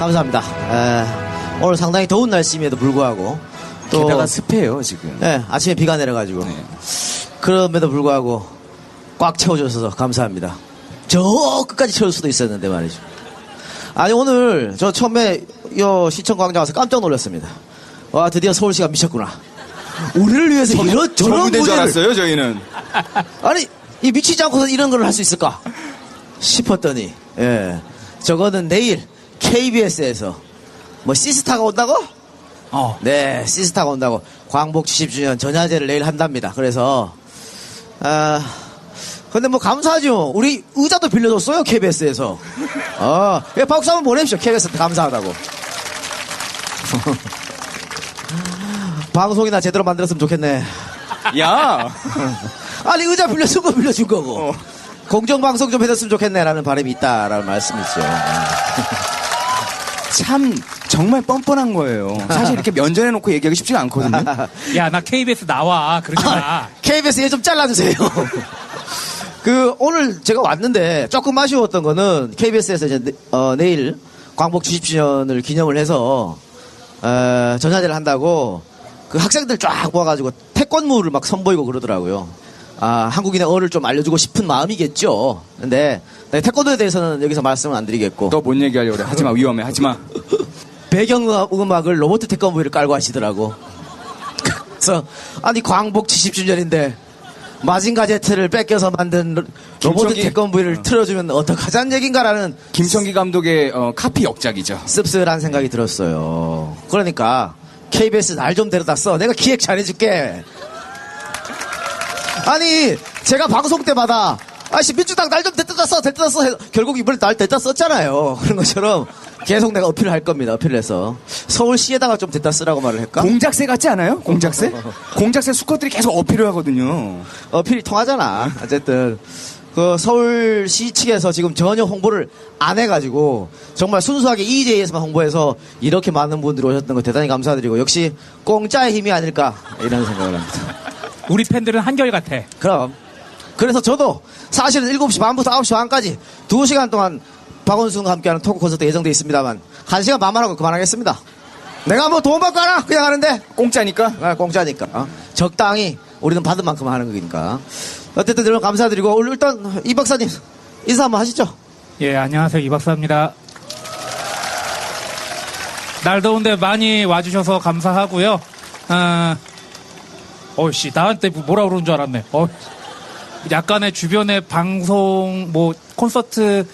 감사합니다. 오늘 상당히 더운 날씨임에도 불구하고 또 게다가 습해요 지금. 네, 아침에 비가 내려가지고 네. 그럼에도 불구하고 꽉 채워줘서 감사합니다. 저 끝까지 채울 수도 있었는데 말이죠. 아니 오늘 저 처음에 요 시청광장 와서 깜짝 놀랐습니다. 와 드디어 서울시가 미쳤구나. 우리를 위해서 이런 저런 무대인 줄 무대를 알았어요 저희는. 아니 이 미치지 않고서 이런 걸 할 수 있을까 싶었더니 예 저거는 내일 KBS에서 뭐 시스타가 온다고? 네 시스타가 온다고 광복 70주년 전야제를 내일 한답니다. 그래서 근데 뭐 감사하죠. 우리 의자도 빌려줬어요 KBS에서. 예, 박수 한번 보내십시오. KBS한테 감사하다고. 방송이나 제대로 만들었으면 좋겠네. 야. 아니 의자 빌려준 거 빌려준 거고 공정방송 좀 해줬으면 좋겠네라는 바람이 있다라는 말씀이죠. 참 정말 뻔뻔한 거예요. 사실 이렇게 면전해놓고 얘기하기 쉽지가 않거든요. 야, 나 KBS 나와. 그러지 마. KBS 얘 좀 잘라주세요. 오늘 제가 왔는데 조금 아쉬웠던 거는 KBS에서 이제 내일 광복 70주년을 기념을 해서 전야제를 한다고 그 학생들 쫙 모아가지고 태권무를 막 선보이고 그러더라고요. 한국인의 언어를 좀 알려주고 싶은 마음이겠죠. 근데 태권도에 대해서는 여기서 말씀은 안 드리겠고. 또 뭔 얘기하려고 그래. 하지마 위험해 하지마. 배경음악을 로봇 태권브이를 깔고 하시더라고. 그래서 아니 광복 70주년인데 마징가 제트를 뺏겨서 만든 로봇 태권브이를 틀어주면 어떡하자는 얘긴가라는 김청기 감독의 카피 역작이죠. 씁쓸한 생각이 들었어요. 그러니까 KBS 날 좀 데려다 써. 내가 기획 잘해줄게. 아니 제가 방송 때마다 아씨 민주당 날 좀 데려다 써 해서 결국 이번에 날 데려다 썼잖아요. 그런 것처럼 계속 내가 어필을 할 겁니다. 어필을 해서 서울시에다가 좀 데려다 쓰라고 말을 할까? 공작새 같지 않아요? 공작새? 공작새 수컷들이 계속 어필을 하거든요. 어필이 통하잖아. 어쨌든 그 서울시 측에서 지금 전혀 홍보를 안 해가지고 정말 순수하게 EJ에서만 홍보해서 이렇게 많은 분들이 오셨던 거 대단히 감사드리고 역시 공짜의 힘이 아닐까 이런 생각을 합니다. 우리 팬들은 한결같아. 그럼 그래서 저도 사실은 7시 반부터 9시 반까지 2시간 동안 박원순과 함께하는 토크 콘서트 예정돼 있습니다만 1시간 반만 하고 그만하겠습니다. 내가 뭐 돈 받고 하나 그냥 하는데 공짜니까? 공짜니까 적당히 우리는 받은 만큼 하는 거니까. 어쨌든 여러분 감사드리고 오늘 일단 이 박사님 인사 한번 하시죠. 예, 안녕하세요. 이 박사입니다. 날 더운데 많이 와주셔서 감사하고요. 어이씨, 나한테 뭐라 그러는 줄 알았네. 약간의 주변에 방송, 콘서트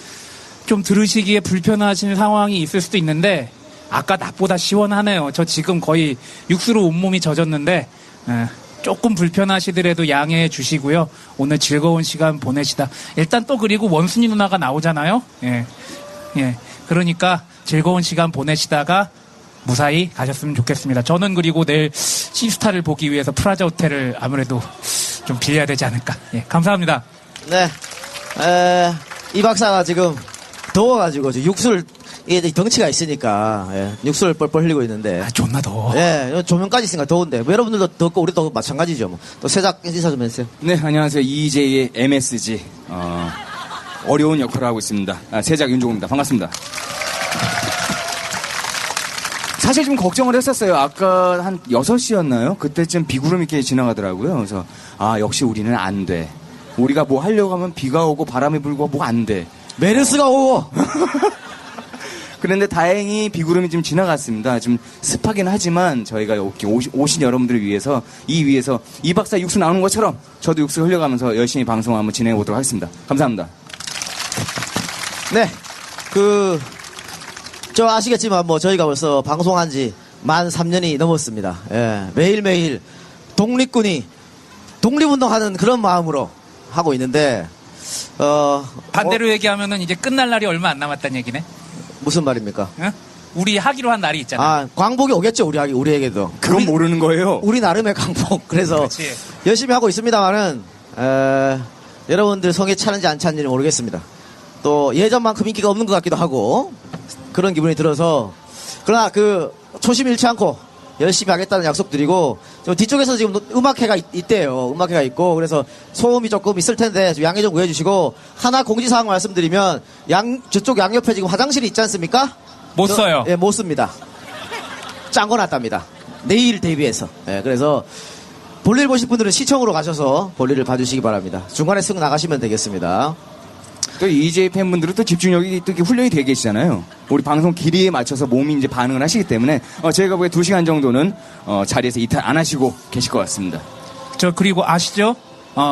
좀 들으시기에 불편하신 상황이 있을 수도 있는데, 아까 낮보다 시원하네요. 저 지금 거의 육수로 온몸이 젖었는데, 조금 불편하시더라도 양해해 주시고요. 오늘 즐거운 시간 보내시다. 일단 또 그리고 원순이 누나가 나오잖아요. 예. 그러니까 즐거운 시간 보내시다가 무사히 가셨으면 좋겠습니다. 저는 그리고 내일 시스타를 보기 위해서 프라자 호텔을 아무래도 좀 빌려야 되지 않을까. 예, 감사합니다. 네. 이 박사가 지금 더워가지고 육수를 이게 덩치가 있으니까 육수를 뻘뻘 흘리고 있는데 존나 더워. 조명까지 있으니까 더운데 여러분들도 덥고 우리도 마찬가지죠. 뭐. 또 세작 인사 좀 해주세요. 네, 안녕하세요. EJ의 MSG 어려운 역할을 하고 있습니다. 세작 윤종입니다. 반갑습니다. 사실 좀 걱정을 했었어요. 아까 한 6시였나요? 그때쯤 비구름 있게 지나가더라고요. 그래서 역시 우리는 안 돼. 우리가 뭐 하려고 하면 비가 오고 바람이 불고 뭐 안 돼. 메르스가 오고 그런데 다행히 비구름이 좀 지나갔습니다. 좀 습하긴 하지만 저희가 여기 오신 여러분들을 위해서 이 박사 육수 나오는 것처럼 저도 육수 흘려가면서 열심히 방송 한번 진행해 보도록 하겠습니다. 감사합니다. 네. 저 아시겠지만 뭐 저희가 벌써 방송한 지 만 3년이 넘었습니다. 매일매일 독립군이 독립운동하는 그런 마음으로 하고 있는데 반대로 얘기하면은 이제 끝날 날이 얼마 안 남았다는 얘기네. 무슨 말입니까? 응? 우리 하기로 한 날이 있잖아. 광복이 오겠죠, 우리에게도. 그건 모르는 거예요. 우리 나름의 광복. 그래서 그렇지. 열심히 하고 있습니다만은 여러분들 성에 차는지 안 차는지 모르겠습니다. 또 예전만큼 인기가 없는 것 같기도 하고 그런 기분이 들어서 그러나 초심 잃지 않고 열심히 하겠다는 약속 드리고 뒤쪽에서 지금 음악회가 있대요. 음악회가 있고 그래서 소음이 조금 있을 텐데 양해 좀 구해주시고 하나 공지사항 말씀드리면 저쪽 양옆에 지금 화장실이 있지 않습니까? 못 써요. 예, 못 씁니다. 짠 거 났답니다. 내일 대비해서. 예, 그래서 볼일 보실 분들은 시청으로 가셔서 볼일을 봐주시기 바랍니다. 중간에 쓱 나가시면 되겠습니다. 또 EJ 팬분들은 또 집중력이 또 이렇게 훈련이 되어 계시잖아요. 우리 방송 길이에 맞춰서 몸이 이제 반응을 하시기 때문에 저희가 보기에 2시간 정도는 자리에서 이탈 안 하시고 계실 것 같습니다. 그리고 아시죠?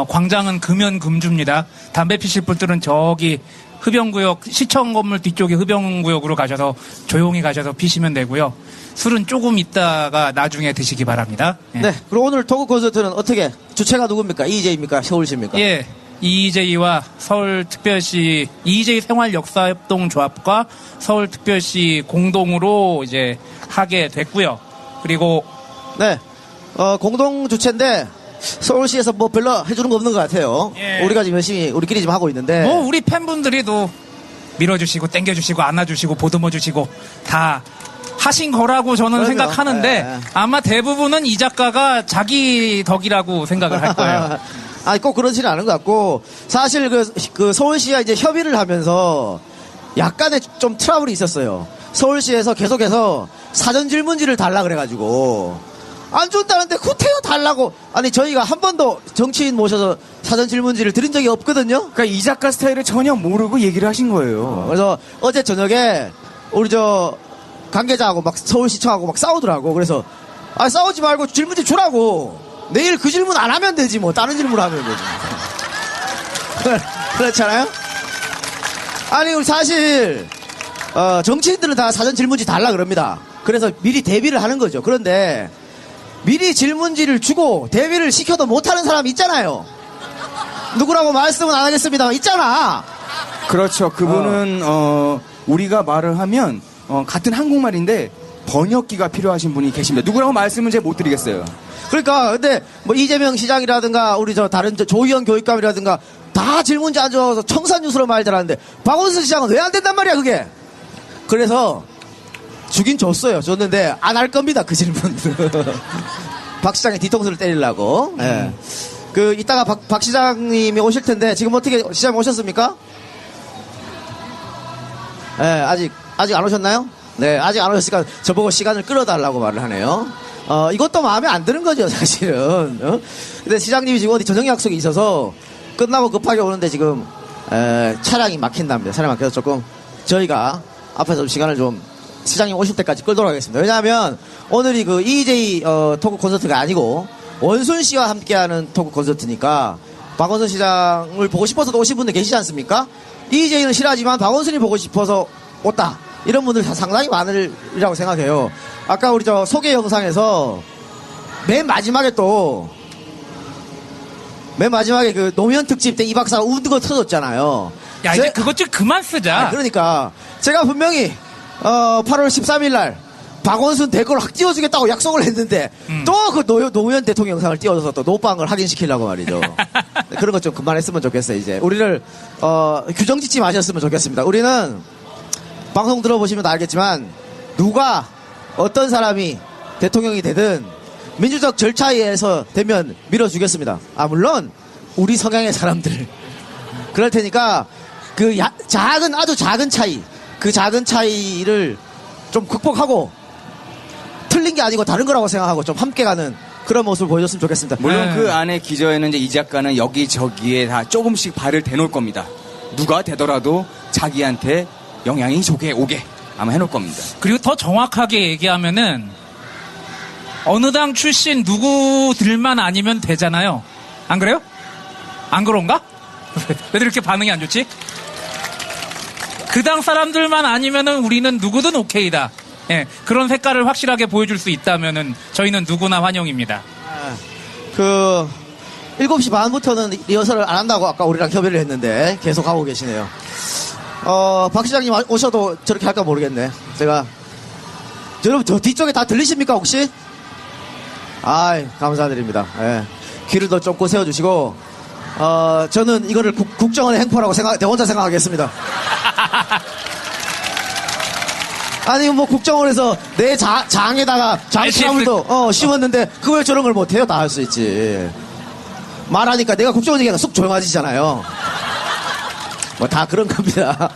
광장은 금연금주입니다. 담배 피실 분들은 저기 흡연구역, 시청 건물 뒤쪽에 흡연구역으로 가셔서 조용히 가셔서 피시면 되고요. 술은 조금 있다가 나중에 드시기 바랍니다. 예. 네. 그리고 오늘 토크 콘서트는 어떻게? 주체가 누굽니까? EJ입니까? 서울시입니까? 예. EJ와 서울특별시, EJ 생활역사협동조합과 서울특별시 공동으로 이제 하게 됐고요. 그리고 네. 공동 주체인데 서울시에서 뭐 별로 해주는 거 없는 것 같아요. 예. 우리가 지금 열심히 우리끼리 지금 하고 있는데. 뭐 우리 팬분들이도 밀어주시고 땡겨주시고 안아주시고 보듬어주시고 다 하신 거라고 저는 그럼요. 생각하는데 예. 아마 대부분은 이 작가가 자기 덕이라고 생각을 할 거예요. 아니 꼭 그렇지는 않은 것 같고 사실 그 서울시와 이제 협의를 하면서 약간의 좀 트러블이 있었어요. 서울시에서 계속해서 사전 질문지를 달라 그래가지고 안 준다는데 구태여 달라고. 아니 저희가 한 번도 정치인 모셔서 사전 질문지를 드린 적이 없거든요. 그러니까 이 작가 스타일을 전혀 모르고 얘기를 하신 거예요. 그래서 어제 저녁에 우리 저 관계자하고 막 서울시청하고 막 싸우더라고. 그래서 아 싸우지 말고 질문지 주라고. 내일 그 질문 안 하면 되지 뭐. 다른 질문 하면 되지. 그렇잖아요? 아니 우리 사실 정치인들은 다 사전 질문지 달라 그럽니다. 그래서 미리 대비를 하는 거죠. 그런데 미리 질문지를 주고 대비를 시켜도 못하는 사람이 있잖아요. 누구라고 말씀은 안 하겠습니다만 있잖아. 그렇죠. 그분은 우리가 말을 하면 같은 한국말인데 번역기가 필요하신 분이 계십니다. 누구라고 말씀은 제가 못 드리겠어요. 그러니까 근데 뭐 이재명 시장이라든가 우리 저 다른 조희연 교육감이라든가 다 질문지 안 줘서 청산유수로 말들 하는데 박원순 시장은 왜 안 된단 말이야 그게. 그래서 주긴 줬는데 안 할 겁니다 그 질문. 박 시장의 뒤통수를 때리려고. 예. 그 이따가 박 시장님이 오실 텐데 지금 어떻게 시장 오셨습니까? 예, 아직 안 오셨나요? 네, 아직 안 오셨으니까 저보고 시간을 끌어달라고 말을 하네요. 이것도 마음에 안 드는 거죠, 사실은. 근데 시장님이 지금 어디 저녁 약속이 있어서 끝나고 급하게 오는데 지금, 차량이 막힌답니다. 차량이 막혀서 조금 저희가 앞에서 좀 시간을 좀 시장님 오실 때까지 끌도록 하겠습니다. 왜냐하면 오늘이 그 EJ 토크 콘서트가 아니고 원순 씨와 함께하는 토크 콘서트니까 박원순 시장을 보고 싶어서 오신 분들 계시지 않습니까? EJ는 싫어하지만 박원순이 보고 싶어서 왔다. 이런 분들 상당히 많으리라고 생각해요. 아까 우리 저 소개 영상에서 맨 마지막에 그 노무현 특집 때 이 박사가 우는 거 터졌잖아요. 야 이제 그것 좀 그만 쓰자. 그러니까 제가 분명히 8월 13일 날 박원순 대거를 확 띄워주겠다고 약속을 했는데 또 그 노무현 대통령 영상을 띄워줘서 또 노빵을 확인시키려고 말이죠. 그런 것 좀 그만했으면 좋겠어요. 이제 우리를 규정 짓지 마셨으면 좋겠습니다. 우리는 방송 들어보시면 알겠지만 누가 어떤 사람이 대통령이 되든 민주적 절차에 의해서 되면 밀어주겠습니다. 물론 우리 성향의 사람들 그럴 테니까 그 아주 작은 차이, 그 작은 차이를 좀 극복하고 틀린 게 아니고 다른 거라고 생각하고 좀 함께 가는 그런 모습을 보여줬으면 좋겠습니다. 물론 네. 그 안에 기저에는 이제 이 작가는 여기저기에 다 조금씩 발을 대놓을 겁니다. 누가 되더라도 자기한테 영향이 오게 아마 해놓을 겁니다. 그리고 더 정확하게 얘기하면은 어느 당 출신 누구들만 아니면 되잖아요. 안 그래요? 안 그런가? 왜 이렇게 반응이 안 좋지? 그 당 사람들만 아니면은 우리는 누구든 오케이다. 예, 그런 색깔을 확실하게 보여줄 수 있다면은 저희는 누구나 환영입니다. 7시 반부터는 리허설을 안 한다고 아까 우리랑 협의를 했는데 계속 하고 계시네요. 박 시장님 오셔도 저렇게 할까 모르겠네. 여러분 저 뒤쪽에 다 들리십니까 혹시? 감사드립니다. 예. 귀를 더 좁고 세워주시고 저는 이거를 국정원의 행포라고 혼자 생각하겠습니다. 아니 뭐 국정원에서 내 장에다가 장수나물도 씌웠는데 그걸 저런 걸 못해요. 다 할 수 있지. 말하니까 내가 국정원 얘기하니까 쑥 조용해지잖아요. 뭐 다 그런 겁니다.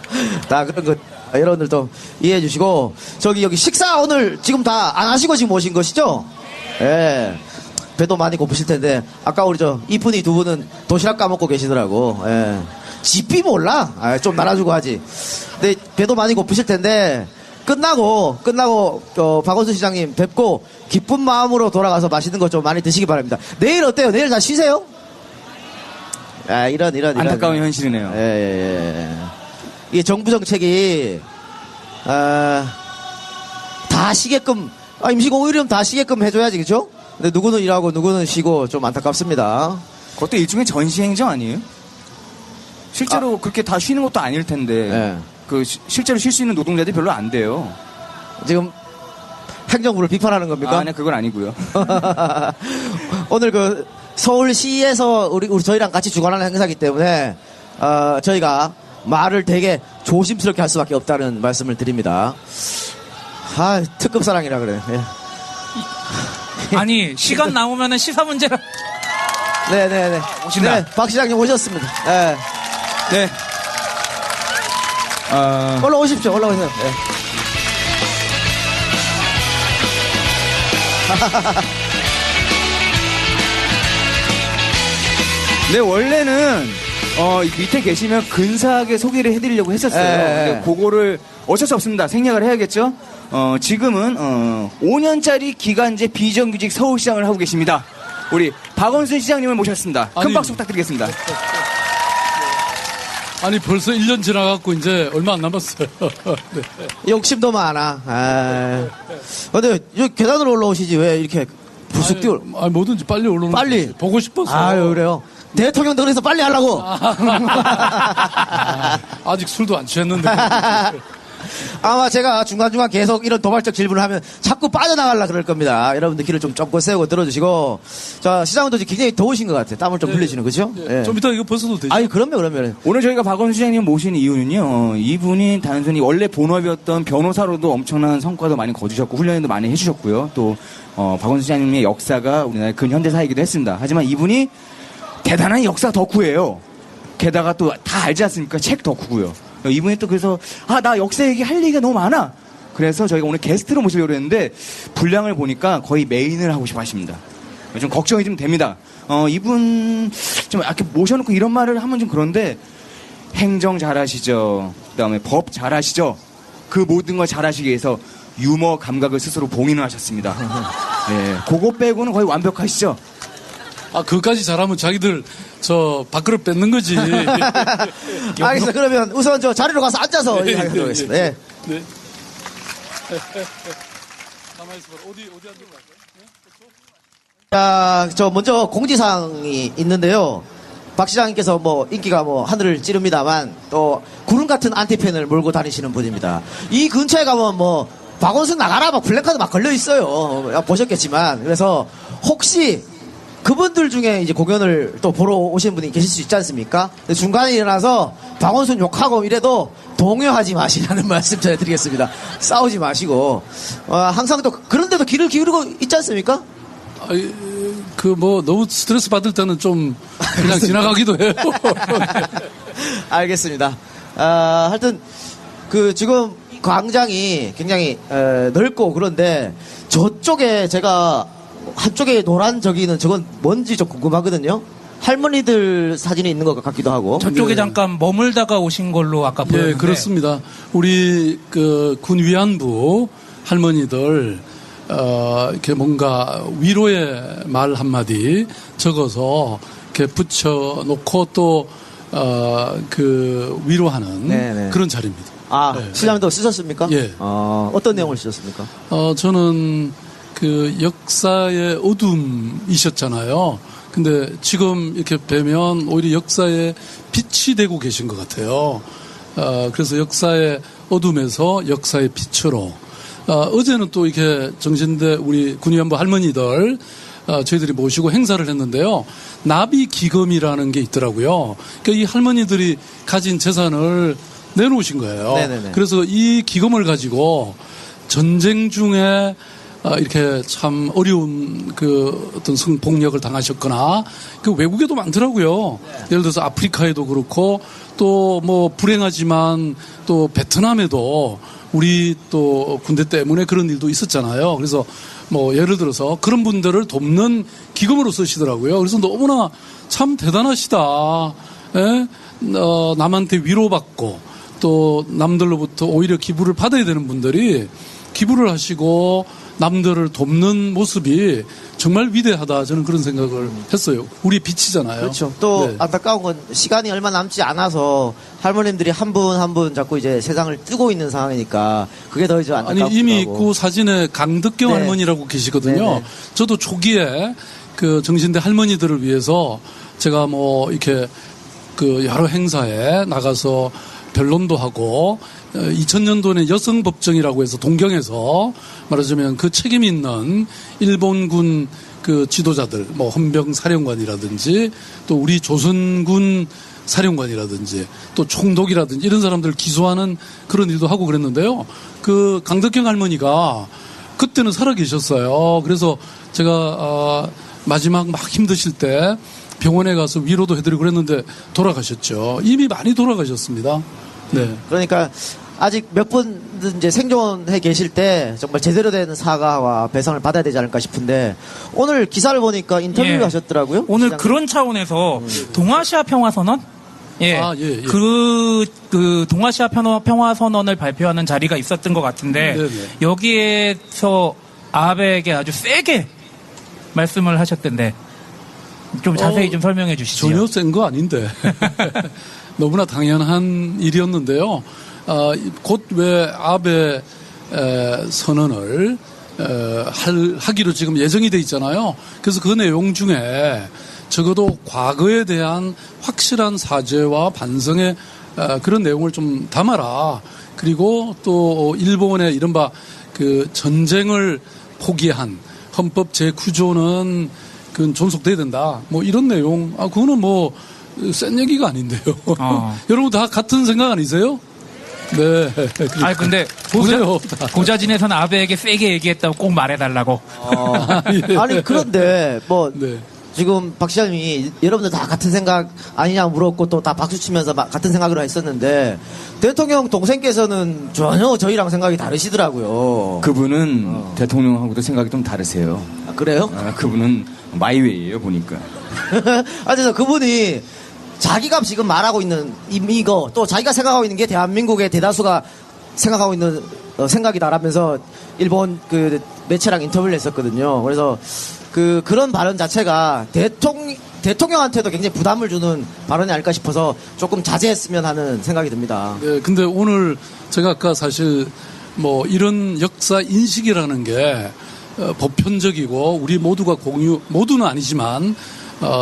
다 그런 거 여러분들도 이해해 주시고, 여기 식사 오늘 지금 다 안 하시고 지금 오신 것이죠? 예. 배도 많이 고프실 텐데, 아까 우리 이쁜이 두 분은 도시락 까먹고 계시더라고. 예. 지삐 몰라? 좀 날아주고 하지. 근데 배도 많이 고프실 텐데, 끝나고, 박원순 시장님 뵙고, 기쁜 마음으로 돌아가서 맛있는 거 좀 많이 드시기 바랍니다. 내일 어때요? 내일 다 쉬세요? 이런. 안타까운 현실이네요. 예. 이게 정부 정책이, 다 쉬게끔, 임시공휴일이면 다 쉬게끔 해줘야지, 그죠? 근데 누구는 일하고 누구는 쉬고 좀 안타깝습니다. 그것도 일종의 전시행정 아니에요? 실제로 그렇게 다 쉬는 것도 아닐 텐데, 예. 실제로 쉴 수 있는 노동자들이 별로 안 돼요. 지금 행정부를 비판하는 겁니까? 아니, 그건 아니고요. 오늘 서울시에서 우리 저희랑 같이 주관하는 행사이기 때문에 저희가 말을 되게 조심스럽게 할 수밖에 없다는 말씀을 드립니다. 특급 사랑이라 그래. 예. 아니 시간 남으면은 시사 문제라. 네네네. 오신다. 네, 박 시장님 오셨습니다. 네. 네. 올라오십시오. 올라오세요. 네. 네, 원래는 밑에 계시면 근사하게 소개를 해드리려고 했었어요. 근데 그거를 어쩔 수 없습니다. 생략을 해야겠죠. 지금은 5년짜리 기간제 비정규직 서울시장을 하고 계십니다. 우리 박원순 시장님을 모셨습니다. 큰 박수 부탁드리겠습니다. 아니 벌써 1년 지나갖고 이제 얼마 안 남았어요. 네. 욕심도 많아. 근데 여기 계단으로 올라오시지 왜 이렇게 부숙 뛰어? 아니 뭐든지 빨리 올라오는 빨리. 거지. 보고 싶어서. 그래요. 대통령도 그래서 빨리 하려고. 아직 술도 안 취했는데. 아마 제가 중간중간 계속 이런 도발적 질문을 하면 자꾸 빠져나가려 그럴 겁니다. 여러분들 귀를 좀 쫑긋 세우고 들어주시고. 자, 시장님도 굉장히 더우신 것 같아요. 땀을 좀 흘리시는, 그죠? 네. 좀 이따 이거 벗어도 되죠? 그럼요. 오늘 저희가 박원순 시장님 모신 이유는요. 이분이 단순히 원래 본업이었던 변호사로도 엄청난 성과도 많이 거두셨고 훈련도 많이 해주셨고요. 또 박원순 시장님의 역사가 우리나라의 근현대사이기도 했습니다. 하지만 이분이 대단한 역사 덕후예요. 게다가 또 다 알지 않습니까? 책 덕후고요. 이분이 또 그래서 나 역사 얘기 할 얘기가 너무 많아. 그래서 저희가 오늘 게스트로 모시려고 했는데 분량을 보니까 거의 메인을 하고 싶어 하십니다. 좀 걱정이 좀 됩니다. 이분 좀 이렇게 모셔놓고 이런 말을 하면 좀 그런데 행정 잘하시죠. 그다음에 법 잘하시죠. 그 모든 걸 잘하시기 위해서 유머 감각을 스스로 봉인을 하셨습니다. 네, 그거 빼고는 거의 완벽하시죠. 그까지 잘하면 자기들 밥그릇 뺏는 거지. 알겠습니다. 그러면 우선 자리로 가서 앉아서 이야기하도록 하겠습니다. 예. 네. 가만히 있어봐. 어디 앉는 거야? 자, 먼저 공지사항이 있는데요. 박 시장님께서 인기가 하늘을 찌릅니다만 또 구름 같은 안티팬을 몰고 다니시는 분입니다. 이 근처에 가면 박원순 나가라 플래카드 막 걸려 있어요. 보셨겠지만. 그래서 혹시 그분들 중에 이제 공연을 또 보러 오신 분이 계실 수 있지 않습니까? 중간에 일어나서 박원순 욕하고 이래도 동요하지 마시라는 말씀 전해드리겠습니다. 싸우지 마시고 항상 또 그런데도 귀를 기울이고 있지 않습니까? 너무 스트레스 받을 때는 좀 그냥 지나가기도 해요. 알겠습니다. 하여튼 지금 광장이 굉장히 넓고 그런데 저쪽에 제가 한쪽에 노란 저기는 저건 뭔지 좀 궁금하거든요. 할머니들 사진이 있는 것 같기도 하고. 저쪽에 잠깐 머물다가 오신 걸로 아까 보였는데. 네, 그렇습니다. 우리 군 위안부 할머니들 이렇게 뭔가 위로의 말 한마디 적어서 이렇게 붙여놓고 또 위로하는 네네. 그런 자리입니다. 네. 시장님도 쓰셨습니까? 예. 어떤 내용을 쓰셨습니까? 저는 역사의 어둠이셨잖아요. 근데 지금 이렇게 뵈면 오히려 역사의 빛이 되고 계신 것 같아요. 그래서 역사의 어둠에서 역사의 빛으로. 어제는 또 이렇게 정신대 우리 군위안부 할머니들 저희들이 모시고 행사를 했는데요. 나비 기금이라는 게 있더라고요. 그러니까 이 할머니들이 가진 재산을 내놓으신 거예요. 네네네. 그래서 이 기금을 가지고 전쟁 중에 이렇게 참 어려운 그 어떤 성폭력을 당하셨거나 그 외국에도 많더라고요. 예를 들어서 아프리카에도 그렇고 또 뭐 불행하지만 또 베트남에도 우리 또 군대 때문에 그런 일도 있었잖아요. 그래서 뭐 예를 들어서 그런 분들을 돕는 기금으로 쓰시더라고요. 그래서 너무나 참 대단하시다. 예? 남한테 위로받고 또 남들로부터 오히려 기부를 받아야 되는 분들이 기부를 하시고 남들을 돕는 모습이 정말 위대하다. 저는 그런 생각을 했어요. 우리 빛이잖아요. 그렇죠. 또 네. 안타까운 건 시간이 얼마 남지 않아서 할머님들이 한 분 한 분 자꾸 이제 세상을 뜨고 있는 상황이니까 그게 더 이제 안타깝고. 아니 이미 있고 사진에 강덕경 네. 할머니라고 계시거든요. 네네. 저도 초기에 그 정신대 할머니들을 위해서 제가 뭐 이렇게 그 여러 행사에 나가서 변론도 하고 2000년도에 여성법정이라고 해서 동경에서 말하자면 그 책임 있는 일본군 그 지도자들 뭐 헌병 사령관이라든지 또 우리 조선군 사령관이라든지 또 총독이라든지 이런 사람들 기소하는 그런 일도 하고 그랬는데요. 그 강덕경 할머니가 그때는 살아 계셨어요. 그래서 제가 마지막 막 힘드실 때 병원에 가서 위로도 해드리고 그랬는데 돌아가셨죠. 이미 많이 돌아가셨습니다. 네. 그러니까 아직 몇 분 이제 생존해 계실 때 정말 제대로 된 사과와 배상을 받아야 되지 않을까 싶은데 오늘 기사를 보니까 인터뷰를 예. 하셨더라고요. 오늘 시장님. 그런 차원에서 동아시아 평화선언? 예. 아, 예, 예. 그 동아시아 평화선언을 발표하는 자리가 있었던 것 같은데, 네네. 여기에서 아베에게 아주 세게 말씀을 하셨던데, 좀 자세히 좀 설명해 주시죠. 전혀 센 거 아닌데. 너무나 당연한 일이었는데요. 곧 왜 아베 선언을 하기로 지금 예정이 돼 있잖아요. 그래서 그 내용 중에 적어도 과거에 대한 확실한 사죄와 반성의 그런 내용을 좀 담아라. 그리고 또 일본의 이른바 그 전쟁을 포기한 헌법 제9조는 그건 존속돼야 된다. 뭐 이런 내용. 그거는 뭐 센 얘기가 아닌데요. 여러분 다 같은 생각 아니세요? 네. 아니 근데 보세요. 고자진에서는 아베에게 세게 얘기했다고 꼭 말해달라고. 예. 아니 그런데 뭐 네. 지금 박 시장님이 여러분들 다 같은 생각 아니냐 물었고 또 다 박수 치면서 같은 생각으로 했었는데 대통령 동생께서는 전혀 저희랑 생각이 다르시더라고요. 그분은 대통령하고도 생각이 좀 다르세요. 아, 그래요? 그분은 마이웨이예요 보니까. 그래서 그분이 자기가 지금 말하고 있는 이거 또 자기가 생각하고 있는 게 대한민국의 대다수가 생각하고 있는 생각이다라면서 일본 그 매체랑 인터뷰를 했었거든요. 그래서 그런 발언 자체가 대통령한테도 굉장히 부담을 주는 발언이 아닐까 싶어서 조금 자제했으면 하는 생각이 듭니다. 네, 근데 오늘 제가 아까 사실 뭐 이런 역사 인식이라는 게 보편적이고 우리 모두가 모두는 아니지만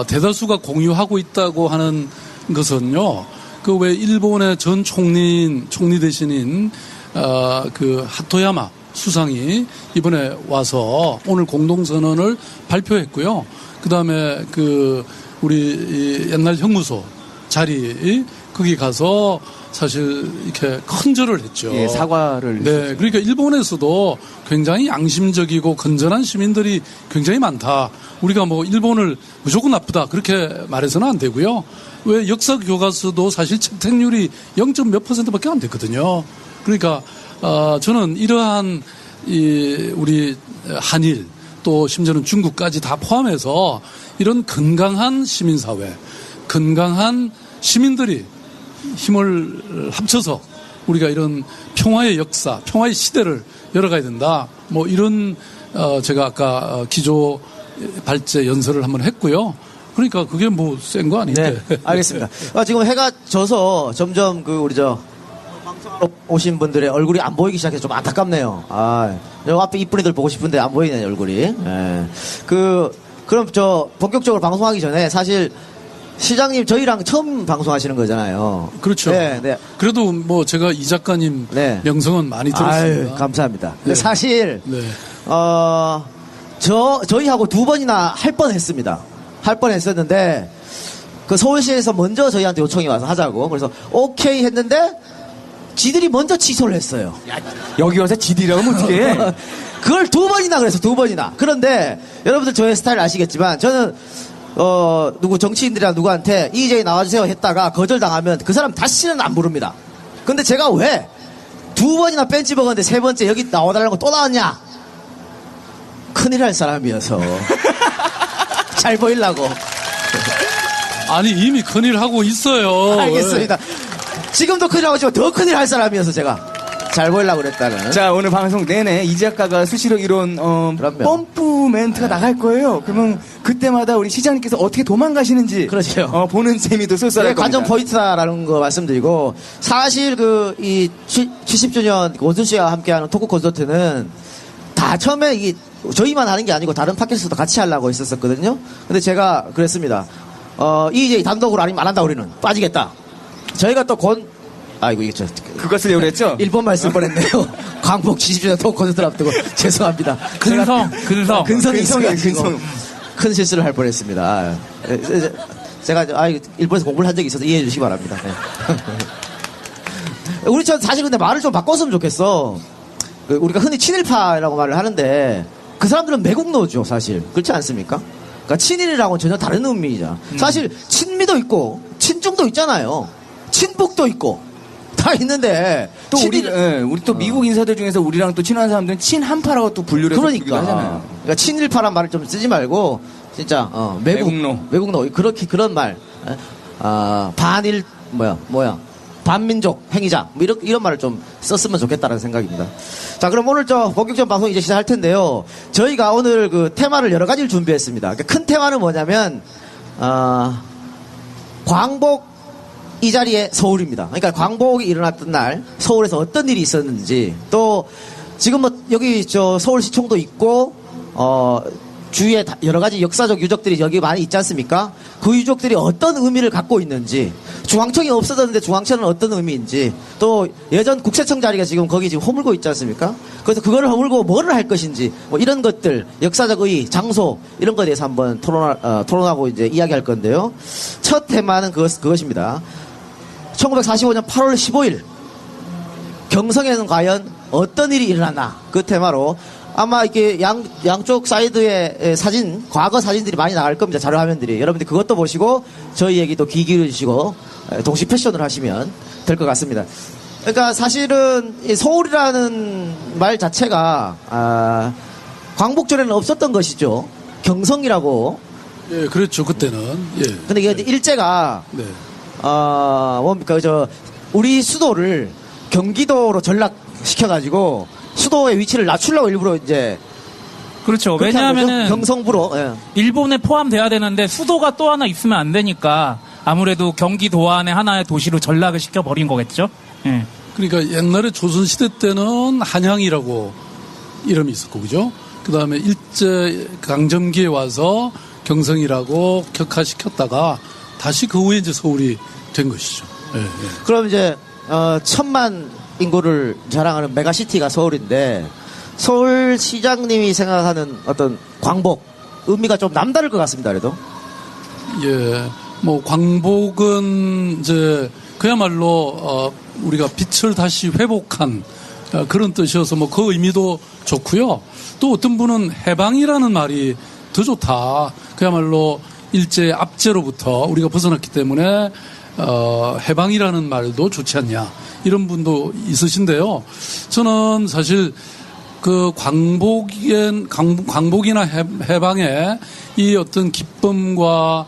대다수가 공유하고 있다고 하는 것은요. 그 왜 일본의 전 총리 대신인 그 하토야마 수상이 이번에 와서 오늘 공동선언을 발표했고요. 그다음에 그 우리 옛날 형무소 자리 거기 가서 사실 이렇게 큰절을 했죠. 예, 사과를. 네, 그러니까 일본에서도 굉장히 양심적이고 건전한 시민들이 굉장히 많다. 우리가 뭐 일본을 무조건 나쁘다 그렇게 말해서는 안 되고요. 왜 역사 교과서도 사실 채택률이 0. 몇 %밖에 안 됐거든요. 그러니까 저는 이러한 우리 한일 또 심지어는 중국까지 다 포함해서 이런 건강한 시민사회, 건강한 시민들이 힘을 합쳐서 우리가 이런 평화의 역사, 평화의 시대를 열어가야 된다. 뭐 이런 제가 아까 기조 발제 연설을 한번 했고요. 그러니까 그게 뭐 센 거 아닌데. 네, 알겠습니다. 지금 해가 져서 점점 우리 방송하러 오신 분들의 얼굴이 안 보이기 시작해서 좀 안타깝네요. 저 앞에 이쁜 애들 보고 싶은데 안 보이네 얼굴이. 예. 그럼 본격적으로 방송하기 전에 사실 시장님 저희랑 처음 방송하시는 거잖아요. 그렇죠. 네, 네. 그래도 뭐 제가 이 작가님 네. 명성은 많이 들었습니다. 감사합니다. 근데 네. 사실 네. 저희하고 2번이나 할 뻔했습니다. 할 뻔했었는데 서울시에서 먼저 저희한테 요청이 와서 하자고. 그래서 오케이 했는데 지들이 먼저 취소를 했어요. 여기 와서 지디라고 하면 어떡해? 그걸 2번이나 그래서 2번이나. 그런데 여러분들 저의 스타일 아시겠지만 저는 누구 정치인들이랑 누구한테 EJ 나와주세요 했다가 거절당하면 그 사람 다시는 안 부릅니다. 근데 제가 왜 2번이나 뺀지 먹었는데 3번째 여기 나와달라고 또 나왔냐? 큰일 할 사람이어서. 잘 보이려고. 아니 이미 큰일 하고 있어요. 알겠습니다. 지금도 큰일 하고 있지만 더 큰일 할 사람이어서 제가 잘 보이려고 그랬다는. 자, 오늘 방송 내내 이 작가가 수시로 이런 그럼요. 펌프 멘트가 나갈 거예요. 그러면 그때마다 우리 시장님께서 어떻게 도망가시는지 그렇죠. 보는 재미도 쏠쏠할 그게 관전 겁니다. 포인트다라는 거 말씀드리고, 사실 이 70주년 원순 씨와 함께하는 토크 콘서트는 다 처음에 저희만 하는 게 아니고 다른 팟캐스트도 같이 하려고 했었거든요. 근데 제가 그랬습니다. EJ 단독으로 아니면 안 한다 우리는 빠지겠다. 저희가 또 아이고 이게 그거 쓰려고 그랬죠? 일본 말씀 뻔했네요. 광복 70주년 토크 콘서트 앞두고 죄송합니다. 근성. 근성이 근성이에요, 있어가지고 근성. 큰 실수를 할 뻔했습니다. 제가 일본에서 공부를 한 적이 있어서 이해해 주시기 바랍니다. 네. 우리 사실 근데 말을 좀 바꿨으면 좋겠어. 우리가 흔히 친일파라고 말을 하는데 그 사람들은 매국노죠 사실. 그렇지 않습니까? 그러니까 친일이라고는 전혀 다른 의미이자 사실 친미도 있고 친중도 있잖아요. 친북도 있고 다 있는데 또 우리 또 미국 인사들 중에서 우리랑 또 친한 사람들은 친한파라고 또 분류를 해서 부르기도 하잖아요. 그러니까 친일파란 말을 좀 쓰지 말고 진짜 매국노 그런 말. 반일 반민족 행위자 뭐 이런 말을 좀 썼으면 좋겠다는 생각입니다. 자, 그럼 오늘 본격적인 방송 이제 시작할 텐데요. 저희가 오늘 그 테마를 여러 가지를 준비했습니다. 그러니까 큰 테마는 뭐냐면 광복 이 자리에 서울입니다. 그러니까 광복이 일어났던 날 서울에서 어떤 일이 있었는지, 또 지금 여기 서울시청도 있고 주위에 여러 가지 역사적 유적들이 여기 많이 있지 않습니까? 그 유적들이 어떤 의미를 갖고 있는지, 중앙청이 없어졌는데 중앙청은 어떤 의미인지, 또 예전 국세청 자리가 거기 지금 허물고 있지 않습니까? 그래서 그거를 허물고 뭐를 할 것인지, 뭐 이런 것들, 역사적 의의, 장소, 이런 것에 대해서 한번 토론하고 이제 이야기할 건데요. 첫 테마는 그것입니다. 1945년 8월 15일, 경성에는 과연 어떤 일이 일어났나? 그 테마로 아마 이렇게 양쪽 사이드에 과거 사진들이 많이 나갈 겁니다. 자료 화면들이. 여러분들 그것도 보시고 저희 얘기도 귀 기울이시고 동시 패션을 하시면 될 것 같습니다. 그러니까 사실은 이 서울이라는 말 자체가 광복 전에는 없었던 것이죠. 경성이라고. 예, 그렇죠. 그때는. 예. 근데 이게 일제가 네. 우리 수도를 경기도로 전락시켜가지고 수도의 위치를 낮추려고 일부러 이제. 그렇죠. 왜냐하면은 경성부로. 예. 일본에 포함돼야 되는데 수도가 또 하나 있으면 안 되니까 아무래도 경기도 안에 하나의 도시로 전락을 시켜버린 거겠죠. 예. 그러니까 옛날에 조선시대 때는 한양이라고 이름이 있었고, 그죠? 그 다음에 일제 강점기에 와서 경성이라고 격화시켰다가 다시 그 후에 이제 서울이 된 것이죠. 예, 예. 그럼 이제 1000만 인구를 자랑하는 메가시티가 서울인데, 서울시장님이 생각하는 어떤 광복 의미가 좀 남다를 것 같습니다. 그래도. 예, 뭐 광복은 이제 그야말로 우리가 빛을 다시 회복한 그런 뜻이어서 뭐 그 의미도 좋고요. 또 어떤 분은 해방이라는 말이 더 좋다. 그야말로 일제 압제로부터 우리가 벗어났기 때문에 해방이라는 말도 좋지 않냐, 이런 분도 있으신데요. 저는 사실 그 광복이나 해방의 이 어떤 기쁨과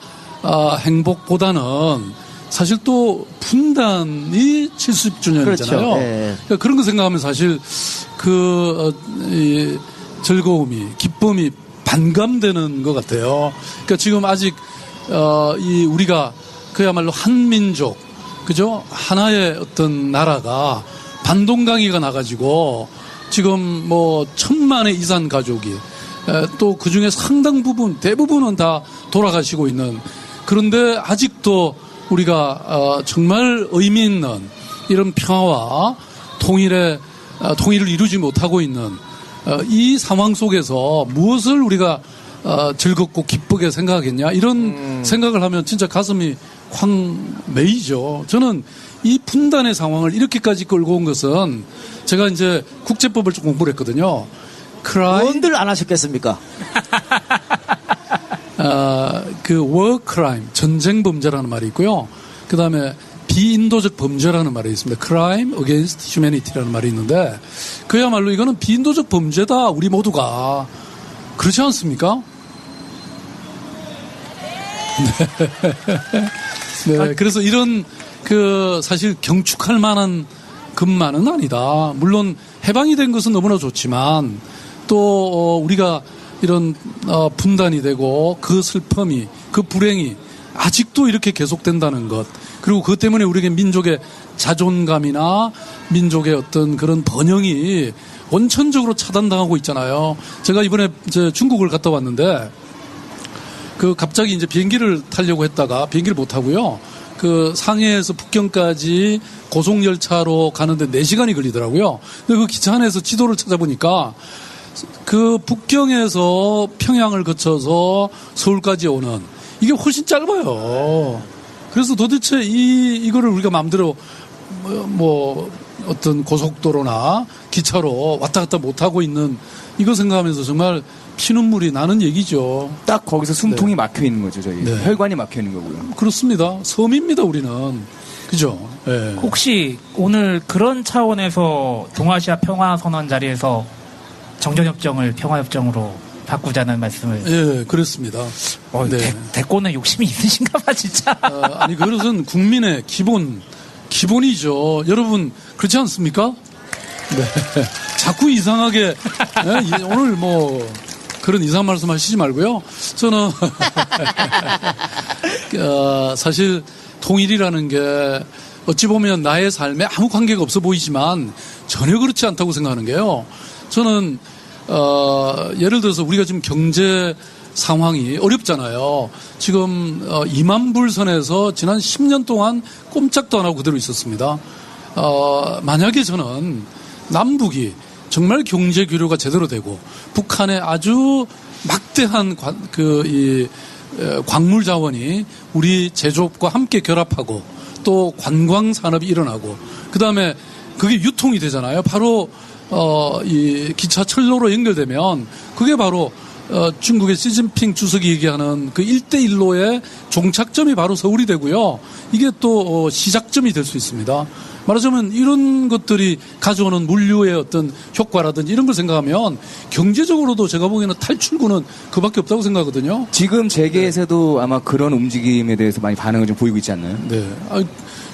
행복보다는 사실 또 분단이 70주년이잖아요. 그렇죠. 네. 그러니까 그런 거 생각하면 사실 이 즐거움이, 기쁨이 반감되는 것 같아요. 그러니까 지금 아직 이 우리가 그야말로 한민족, 그죠? 하나의 어떤 나라가 반동강이가 나가지고 지금 뭐 1000만의 이산 가족이 또 그중에 상당 부분, 대부분은 다 돌아가시고 있는, 그런데 아직도 우리가 정말 의미 있는 이런 평화와 통일을 이루지 못하고 있는 이 상황 속에서 무엇을 우리가 즐겁고 기쁘게 생각하겠냐, 이런 생각을 하면 진짜 가슴이 황매이죠. 저는 이 분단의 상황을 이렇게까지 끌고 온 것은 제가 이제 국제법을 좀 공부를 했거든요. 뭔들 안 하셨겠습니까? 그 war crime, 전쟁 범죄라는 말이 있고요. 그 다음에 비인도적 범죄라는 말이 있습니다. crime against humanity라는 말이 있는데 그야말로 이거는 비인도적 범죄다. 우리 모두가. 그렇지 않습니까? 네. 네. 그래서 이런 그 사실 경축할 만한 것만은 아니다. 물론 해방이 된 것은 너무나 좋지만 또 우리가 이런 분단이 되고 그 슬픔이 그 불행이 아직도 이렇게 계속된다는 것 그리고 그것 때문에 우리에게 민족의 자존감이나 민족의 어떤 그런 번영이 원천적으로 차단당하고 있잖아요. 제가 이번에 이제 중국을 갔다 왔는데 그 갑자기 이제 비행기를 타려고 했다가 비행기를 못 타고요. 그 상해에서 북경까지 고속열차로 가는데 4시간이 걸리더라고요. 근데 그 기차 안에서 지도를 찾아보니까 그 북경에서 평양을 거쳐서 서울까지 오는 이게 훨씬 짧아요. 그래서 도대체 이거를 우리가 마음대로 뭐 어떤 고속도로나 기차로 왔다 갔다 못하고 있는 이거 생각하면서 정말 피눈물이 나는 얘기죠. 딱 거기서 숨통이 막혀 있는 거죠, 저희. 네. 혈관이 막혀 있는 거고요. 그렇습니다. 섬입니다, 우리는. 그죠? 네. 혹시 오늘 그런 차원에서 동아시아 평화선언 자리에서 정전협정을 평화협정으로 바꾸자는 말씀을. 예, 그렇습니다. 네. 대권에 욕심이 있으신가 봐, 진짜. 아니, 그것은 국민의 기본이죠. 여러분, 그렇지 않습니까? 네. 자꾸 이상하게, 예? 오늘 뭐, 그런 이상한 말씀 하시지 말고요. 저는, 사실, 통일이라는 게, 어찌 보면 나의 삶에 아무 관계가 없어 보이지만, 전혀 그렇지 않다고 생각하는 게요. 저는, 예를 들어서 우리가 지금 경제 상황이 어렵잖아요. 지금 2만 불 선에서 지난 10년 동안 꼼짝도 안 하고 그대로 있었습니다. 만약에 저는 남북이 정말 경제 교류가 제대로 되고 북한의 아주 막대한 광물 자원이 우리 제조업과 함께 결합하고 또 관광 산업이 일어나고 그다음에 그게 유통이 되잖아요. 바로 이 기차 철로로 연결되면 그게 바로 중국의 시진핑 주석이 얘기하는 그 1대1로의 종착점이 바로 서울이 되고요. 이게 또 시작점이 될 수 있습니다. 말하자면 이런 것들이 가져오는 물류의 어떤 효과라든지 이런 걸 생각하면 경제적으로도 제가 보기에는 탈출구는 그밖에 없다고 생각하거든요. 지금 재계에서도 아마 그런 움직임에 대해서 많이 반응을 좀 보이고 있지 않나요? 네.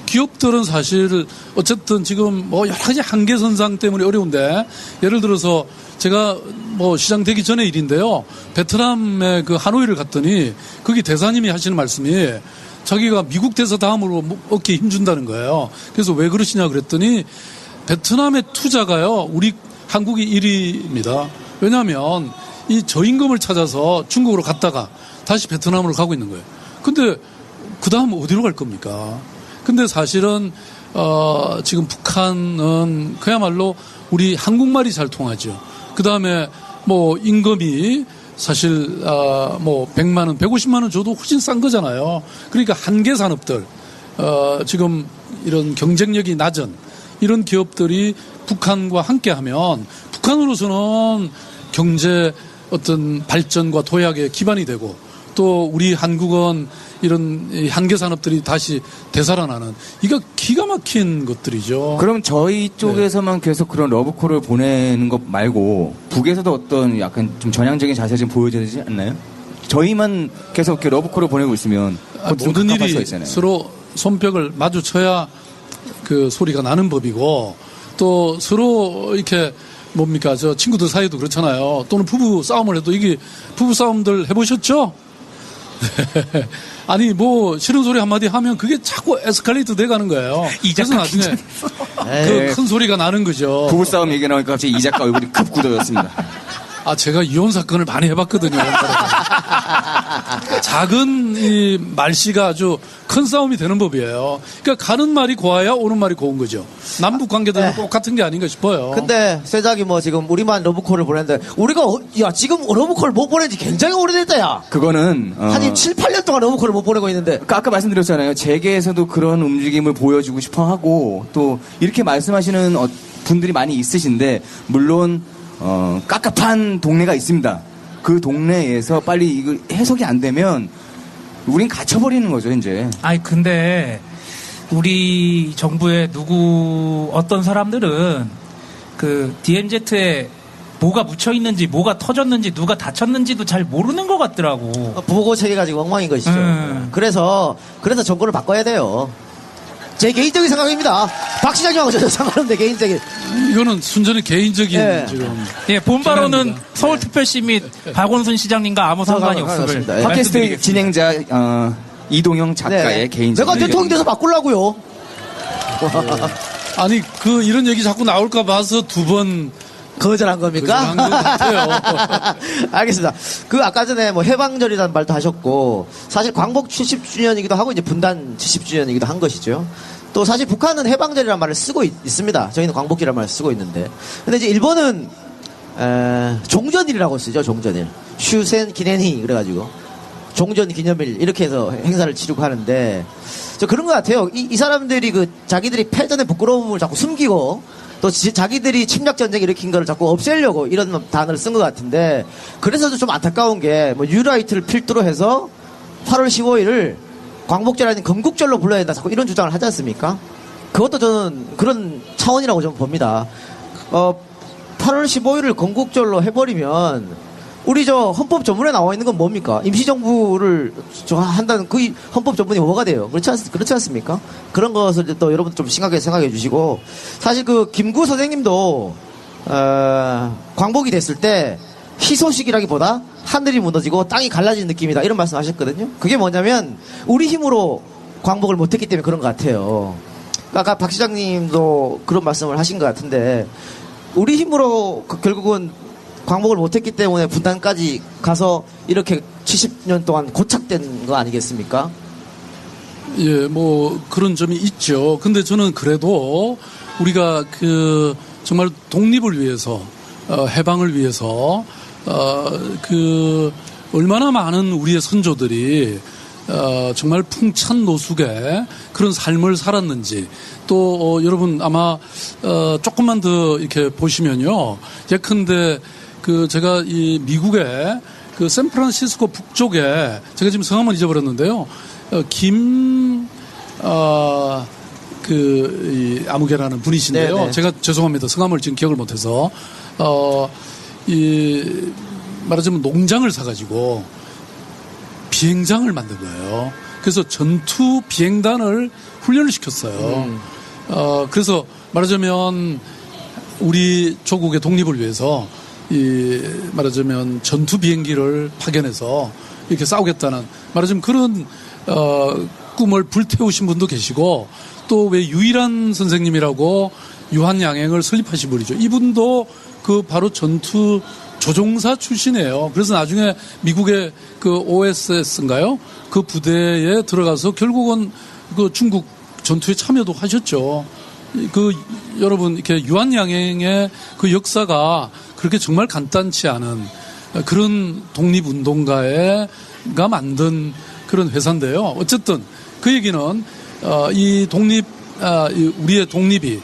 기업들은 사실 어쨌든 지금 뭐 여러 가지 한계선상 때문에 어려운데 예를 들어서 제가 뭐 시장 되기 전의 일인데요. 베트남의 그 하노이를 갔더니 거기 대사님이 하시는 말씀이 자기가 미국 대사 다음으로 어깨에 힘준다는 거예요. 그래서 왜 그러시냐 그랬더니 베트남의 투자가요. 우리 한국이 1위입니다. 왜냐하면 이 저임금을 찾아서 중국으로 갔다가 다시 베트남으로 가고 있는 거예요. 근데 그 다음 어디로 갈 겁니까? 근데 사실은 지금 북한은 그야말로 우리 한국말이 잘 통하죠. 그 다음에 뭐 임금이 사실 뭐 100만 원, 150만 원 줘도 훨씬 싼 거잖아요. 그러니까 한계 산업들 지금 이런 경쟁력이 낮은 이런 기업들이 북한과 함께하면 북한으로서는 경제 어떤 발전과 도약의 기반이 되고 또 우리 한국은 이런 한계 산업들이 다시 되살아나는 이거 기가 막힌 것들이죠. 그럼 저희 쪽에서만 계속 그런 러브콜을 보내는 것 말고 북에서도 어떤 약간 좀 전향적인 자세 좀 보여줘야 되지 않나요? 저희만 계속 이렇게 러브콜을 보내고 있으면 모든 일이 서로 손뼉을 마주쳐야 그 소리가 나는 법이고 또 서로 이렇게 뭡니까 저 친구들 사이도 그렇잖아요. 또는 부부 싸움을 해도 이게 부부 싸움들 해보셨죠? 아니 뭐 싫은 소리 한마디 하면 그게 자꾸 에스컬레이트 돼가는 거예요. 그래서 나중에 그 큰 소리가 나는 거죠. 부부싸움 얘기 나오니까 갑자기 이 작가 얼굴이 급 굳어졌습니다. 제가 이혼 사건을 많이 해봤거든요. 작은 이 말씨가 아주 큰 싸움이 되는 법이에요. 그러니까 가는 말이 고와야 오는 말이 고운 거죠. 남북 관계도 네. 똑같은 게 아닌가 싶어요. 근데 세작이 뭐 지금 우리만 러브콜을 보냈는데 우리가 야 지금 러브콜 못 보낸 지 굉장히 오래됐다 야. 그거는 한 7, 8년 동안 러브콜을 못 보내고 있는데 아까 말씀드렸잖아요. 재계에서도 그런 움직임을 보여주고 싶어 하고 또 이렇게 말씀하시는 분들이 많이 있으신데 물론 깝깝한 동네가 있습니다. 그 동네에서 빨리 이거 해석이 안 되면 우린 갇혀버리는 거죠, 이제. 아니 근데 우리 정부의 어떤 사람들은 그 DMZ에 뭐가 묻혀 있는지, 뭐가 터졌는지, 누가 다쳤는지도 잘 모르는 것 같더라고. 보고 체계가 지금 엉망인 것이죠. 그래서 정권을 바꿔야 돼요. 제 개인적인 생각입니다. 박 시장님하고 전혀 상관없는데 개인적인. 이거는 순전히 개인적인 네. 지금. 예, 본바로는 진행입니다. 서울특별시 및 박원순 시장님과 아무 상관이 없음을 상관없습니다. 예. 팟캐스트 말씀드리겠습니다. 진행자 이동영 작가의 네. 개인적인 내가 대통령 돼서 바꾸려고요. 아니 이런 얘기 자꾸 나올까 봐서 두 번 거절한 겁니까? 거절한 것 같아요. 알겠습니다. 그 아까 전에 뭐 해방절이라는 말도 하셨고 사실 광복 70주년이기도 하고 이제 분단 70주년이기도 한 것이죠. 또 사실 북한은 해방절이라는 말을 쓰고 있습니다. 저희는 광복기라는 말을 쓰고 있는데. 근데 이제 일본은 종전일이라고 쓰죠. 종전일. 슈센 기네니 그래가지고 종전 기념일 이렇게 해서 행사를 치르고 하는데 저 그런 것 같아요. 이 사람들이 그 자기들이 패전의 부끄러움을 자꾸 숨기고 또 자기들이 침략전쟁 일으킨 거를 자꾸 없애려고 이런 단어를 쓴 것 같은데 그래서도 좀 안타까운 게 뭐 유라이트를 필두로 해서 8월 15일을 광복절 아닌 건국절로 불러야 된다 자꾸 이런 주장을 하지 않습니까? 그것도 저는 그런 차원이라고 좀 봅니다. 8월 15일을 건국절로 해버리면 우리 저 헌법 전문에 나와 있는 건 뭡니까? 임시정부를 한다는 그 헌법 전문이 뭐가 돼요? 그렇지 않습니까? 그런 것을 또 여러분 좀 심각하게 생각해 주시고 사실 그 김구 선생님도 광복이 됐을 때 희소식이라기보다 하늘이 무너지고 땅이 갈라진 느낌이다 이런 말씀 하셨거든요. 그게 뭐냐면 우리 힘으로 광복을 못했기 때문에 그런 것 같아요. 아까 박 시장님도 그런 말씀을 하신 것 같은데 우리 힘으로 결국은 광복을 못했기 때문에 분단까지 가서 이렇게 70년 동안 고착된 거 아니겠습니까? 예, 뭐 그런 점이 있죠. 근데 저는 그래도 우리가 그 정말 독립을 위해서 해방을 위해서 그 얼마나 많은 우리의 선조들이 정말 풍찬노숙의 그런 삶을 살았는지 또 여러분 아마 조금만 더 이렇게 보시면요. 예컨대 그 제가 이 미국의 그 샌프란시스코 북쪽에 제가 지금 성함을 잊어버렸는데요. 이 아무개라는 분이신데요. 네네. 제가 죄송합니다. 성함을 지금 기억을 못해서 말하자면 농장을 사가지고 비행장을 만든 거예요. 그래서 전투 비행단을 훈련을 시켰어요. 그래서 말하자면 우리 조국의 독립을 위해서 말하자면 전투 비행기를 파견해서 이렇게 싸우겠다는 말하자면 그런 꿈을 불태우신 분도 계시고 또 왜 유일한 선생님이라고 유한양행을 설립하신 분이죠. 이분도 그 바로 전투 조종사 출신이에요. 그래서 나중에 미국의 그 OSS인가요? 그 부대에 들어가서 결국은 그 중국 전투에 참여도 하셨죠. 그 여러분 이렇게 유한양행의 그 역사가 그렇게 정말 간단치 않은 그런 독립운동가가 만든 그런 회사인데요. 어쨌든 그 얘기는 이 우리의 독립이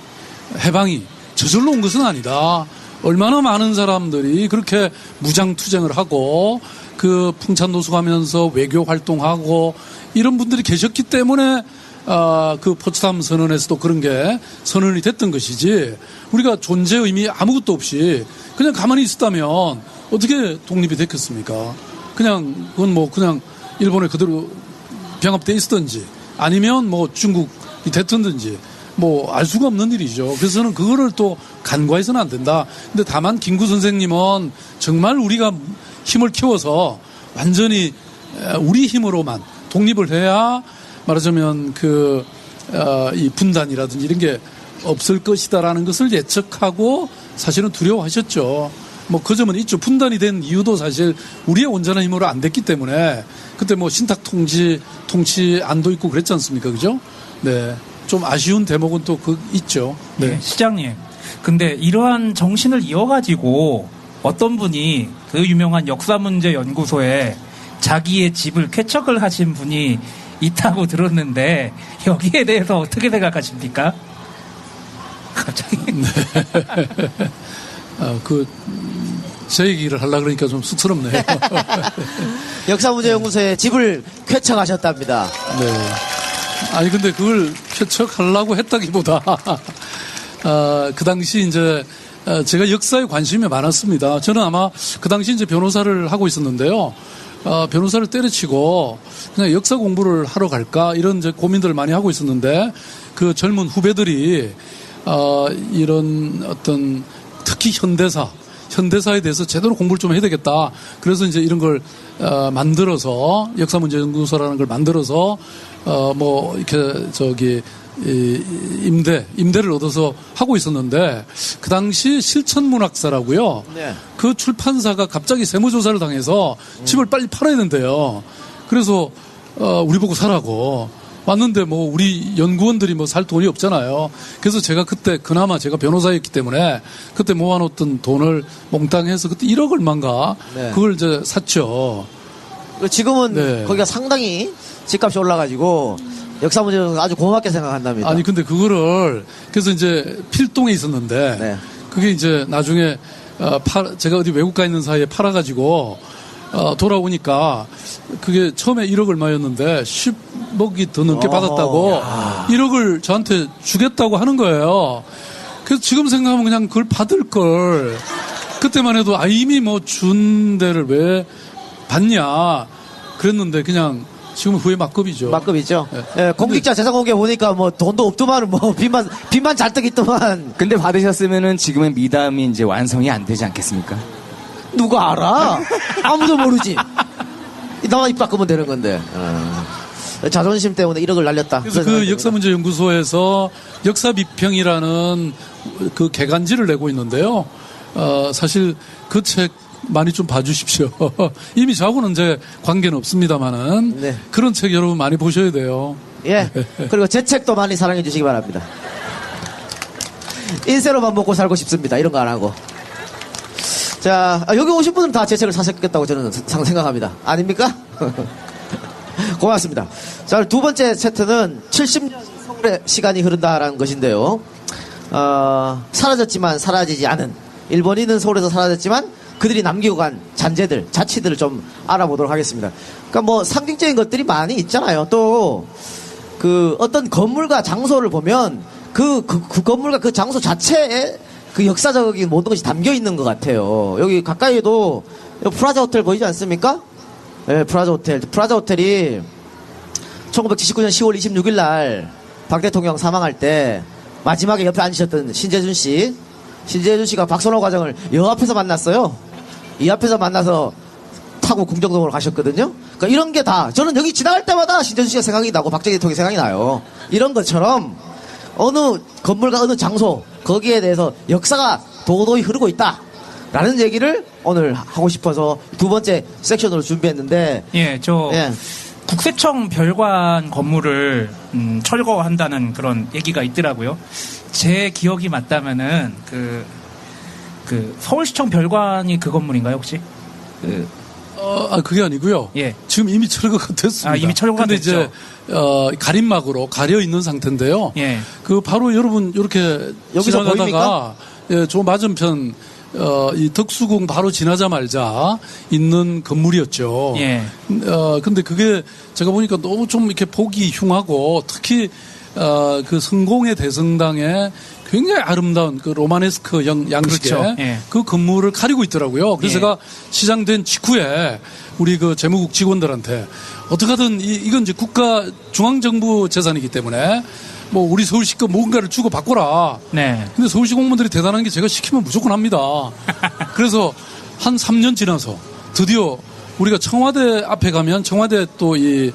해방이 저절로 온 것은 아니다. 얼마나 많은 사람들이 그렇게 무장투쟁을 하고 그 풍찬노숙하면서 외교 활동하고 이런 분들이 계셨기 때문에 그 포츠담 선언에서도 그런 게 선언이 됐던 것이지 우리가 존재 의미 아무것도 없이 그냥 가만히 있었다면 어떻게 독립이 됐겠습니까? 그건 뭐 그냥 일본에 그대로 병합돼 있었든지 아니면 뭐 중국이 됐든지 뭐 알 수가 없는 일이죠. 그래서 저는 그거를 또 간과해서는 안 된다. 근데 다만 김구 선생님은 정말 우리가 힘을 키워서 완전히 우리 힘으로만 독립을 해야 말하자면 이 분단이라든지 이런 게 없을 것이다라는 것을 예측하고 사실은 두려워하셨죠. 뭐 그 점은 있죠. 분단이 된 이유도 사실 우리의 온전한 힘으로 안 됐기 때문에 그때 뭐 신탁 통치 안도 있고 그랬지 않습니까? 그죠? 네. 좀 아쉬운 대목은 또 있죠. 네. 네, 시장님. 근데 이러한 정신을 이어가지고 어떤 분이 그 유명한 역사문제연구소에 자기의 집을 쾌척을 하신 분이 있다고 들었는데 여기에 대해서 어떻게 생각하십니까? 갑자기. 제 얘기를 하려고 그러니까 좀 쑥스럽네요. 역사문제연구소에 집을 쾌척하셨답니다. 네. 아니, 근데 그걸 쾌척하려고 했다기보다, 그 당시 이제, 제가 역사에 관심이 많았습니다. 저는 아마 그 당시 이제 변호사를 하고 있었는데요. 변호사를 때려치고 그냥 역사 공부를 하러 갈까 이런 이제 고민들을 많이 하고 있었는데 그 젊은 후배들이 이런 어떤 특히 현대사에 대해서 제대로 공부를 좀 해야 되겠다. 그래서 이제 이런 걸 만들어서 역사문제연구소라는 걸 만들어서 뭐 이렇게 임대를 얻어서 하고 있었는데 그 당시 실천문학사라고요. 네. 그 출판사가 갑자기 세무조사를 당해서 집을 빨리 팔아야 된대요. 그래서 우리 보고 사라고 왔는데 뭐 우리 연구원들이 뭐 살 돈이 없잖아요. 그래서 제가 그때 그나마 제가 변호사였기 때문에 그때 모아놓던 돈을 몽땅 해서 그때 1억 얼마인가 네. 그걸 이제 샀죠. 지금은 네. 거기가 상당히 집값이 올라가지고 역사문제연구소 아주 고맙게 생각한답니다. 아니 근데 그거를 그래서 이제 필동에 있었는데 네. 그게 이제 나중에 제가 어디 외국 가 있는 사이에 팔아가지고 돌아오니까 그게 처음에 1억 얼마였는데 10억이 더 넘게 받았다고 1억을 저한테 주겠다고 하는 거예요. 그래서 지금 생각하면 그냥 그걸 받을 걸 그때만 해도 이미 뭐 준 데를 왜 받냐 그랬는데 그냥 지금 후회 막급이죠. 막급이죠. 네. 예, 공직자 재산공개 보니까 뭐 돈도 없더만 뭐 빚만 잔뜩 있더만 근데 받으셨으면은 지금의 미담이 이제 완성이 안 되지 않겠습니까? 누가 알아? 아무도 모르지. 나만 입 바꾸면 되는 건데. 자존심 때문에 1억을 날렸다. 그래서 그 역사문제연구소에서 역사비평이라는 그 개간지를 내고 있는데요. 사실 그 책 많이 좀 봐주십시오. 이미 저하고는 이제 관계는 없습니다만은 네. 그런 책 여러분 많이 보셔야 돼요. 예. 그리고 제 책도 많이 사랑해 주시기 바랍니다. 인쇄로만 먹고 살고 싶습니다. 이런 거 안 하고. 자, 여기 오신 분들은 다 제 책을 사셨겠다고 저는 생각합니다. 아닙니까? 고맙습니다. 자, 두 번째 세트는 70년 서울의 시간이 흐른다라는 것인데요. 사라졌지만 사라지지 않은, 일본인은 서울에서 사라졌지만 그들이 남기고 간 잔재들, 자취들을 좀 알아보도록 하겠습니다. 그러니까 뭐 상징적인 것들이 많이 있잖아요. 또 그 어떤 건물과 장소를 보면 그 건물과 그 장소 자체에 그 역사적인 모든 것이 담겨 있는 것 같아요. 여기 가까이에도 프라자 호텔 보이지 않습니까? 네, 프라자 호텔. 프라자 호텔이 1979년 10월 26일 날 박 대통령 사망할 때 마지막에 옆에 앉으셨던 신재준 씨가 박선호 과정을 여 앞에서 만났어요. 이 앞에서 만나서 타고 궁정동으로 가셨거든요. 그러니까 이런 게 다 저는 여기 지나갈 때마다 신재준 씨가 생각이 나고 박정희 대통령이 생각이 나요. 이런 것처럼 어느 건물과 어느 장소 거기에 대해서 역사가 도도히 흐르고 있다라는 얘기를 오늘 하고 싶어서 두 번째 섹션으로 준비했는데 예, 국세청 별관 건물을 철거한다는 그런 얘기가 있더라고요. 제 기억이 맞다면은 그 서울시청 별관이 그 건물인가요 혹시? 그게 아니고요. 예. 지금 이미 철거가 됐습니다. 이미 철거가 근데 됐죠. 이제 가림막으로 가려 있는 상태인데요. 예. 그 바로 여러분 이렇게 여기서 지나가다가 보입니까? 예, 저 맞은편 이 덕수궁 바로 지나자마자 있는 건물이었죠. 예. 근데 그게 제가 보니까 너무 좀 이렇게 보기 흉하고 특히 그 성공회 대성당에 굉장히 아름다운 그 로마네스크 양식의 그렇죠. 예. 그 건물을 가리고 있더라고요. 그래서 예. 제가 시장된 직후에 우리 그 재무국 직원들한테 어떻게든 이건 이제 국가 중앙정부 재산이기 때문에 뭐 우리 서울시 거 뭔가를 주고 바꿔라. 네. 근데 서울시 공무원들이 대단한 게 제가 시키면 무조건 합니다. 그래서 한 3년 지나서 드디어 우리가 청와대 앞에 가면 청와대 또 이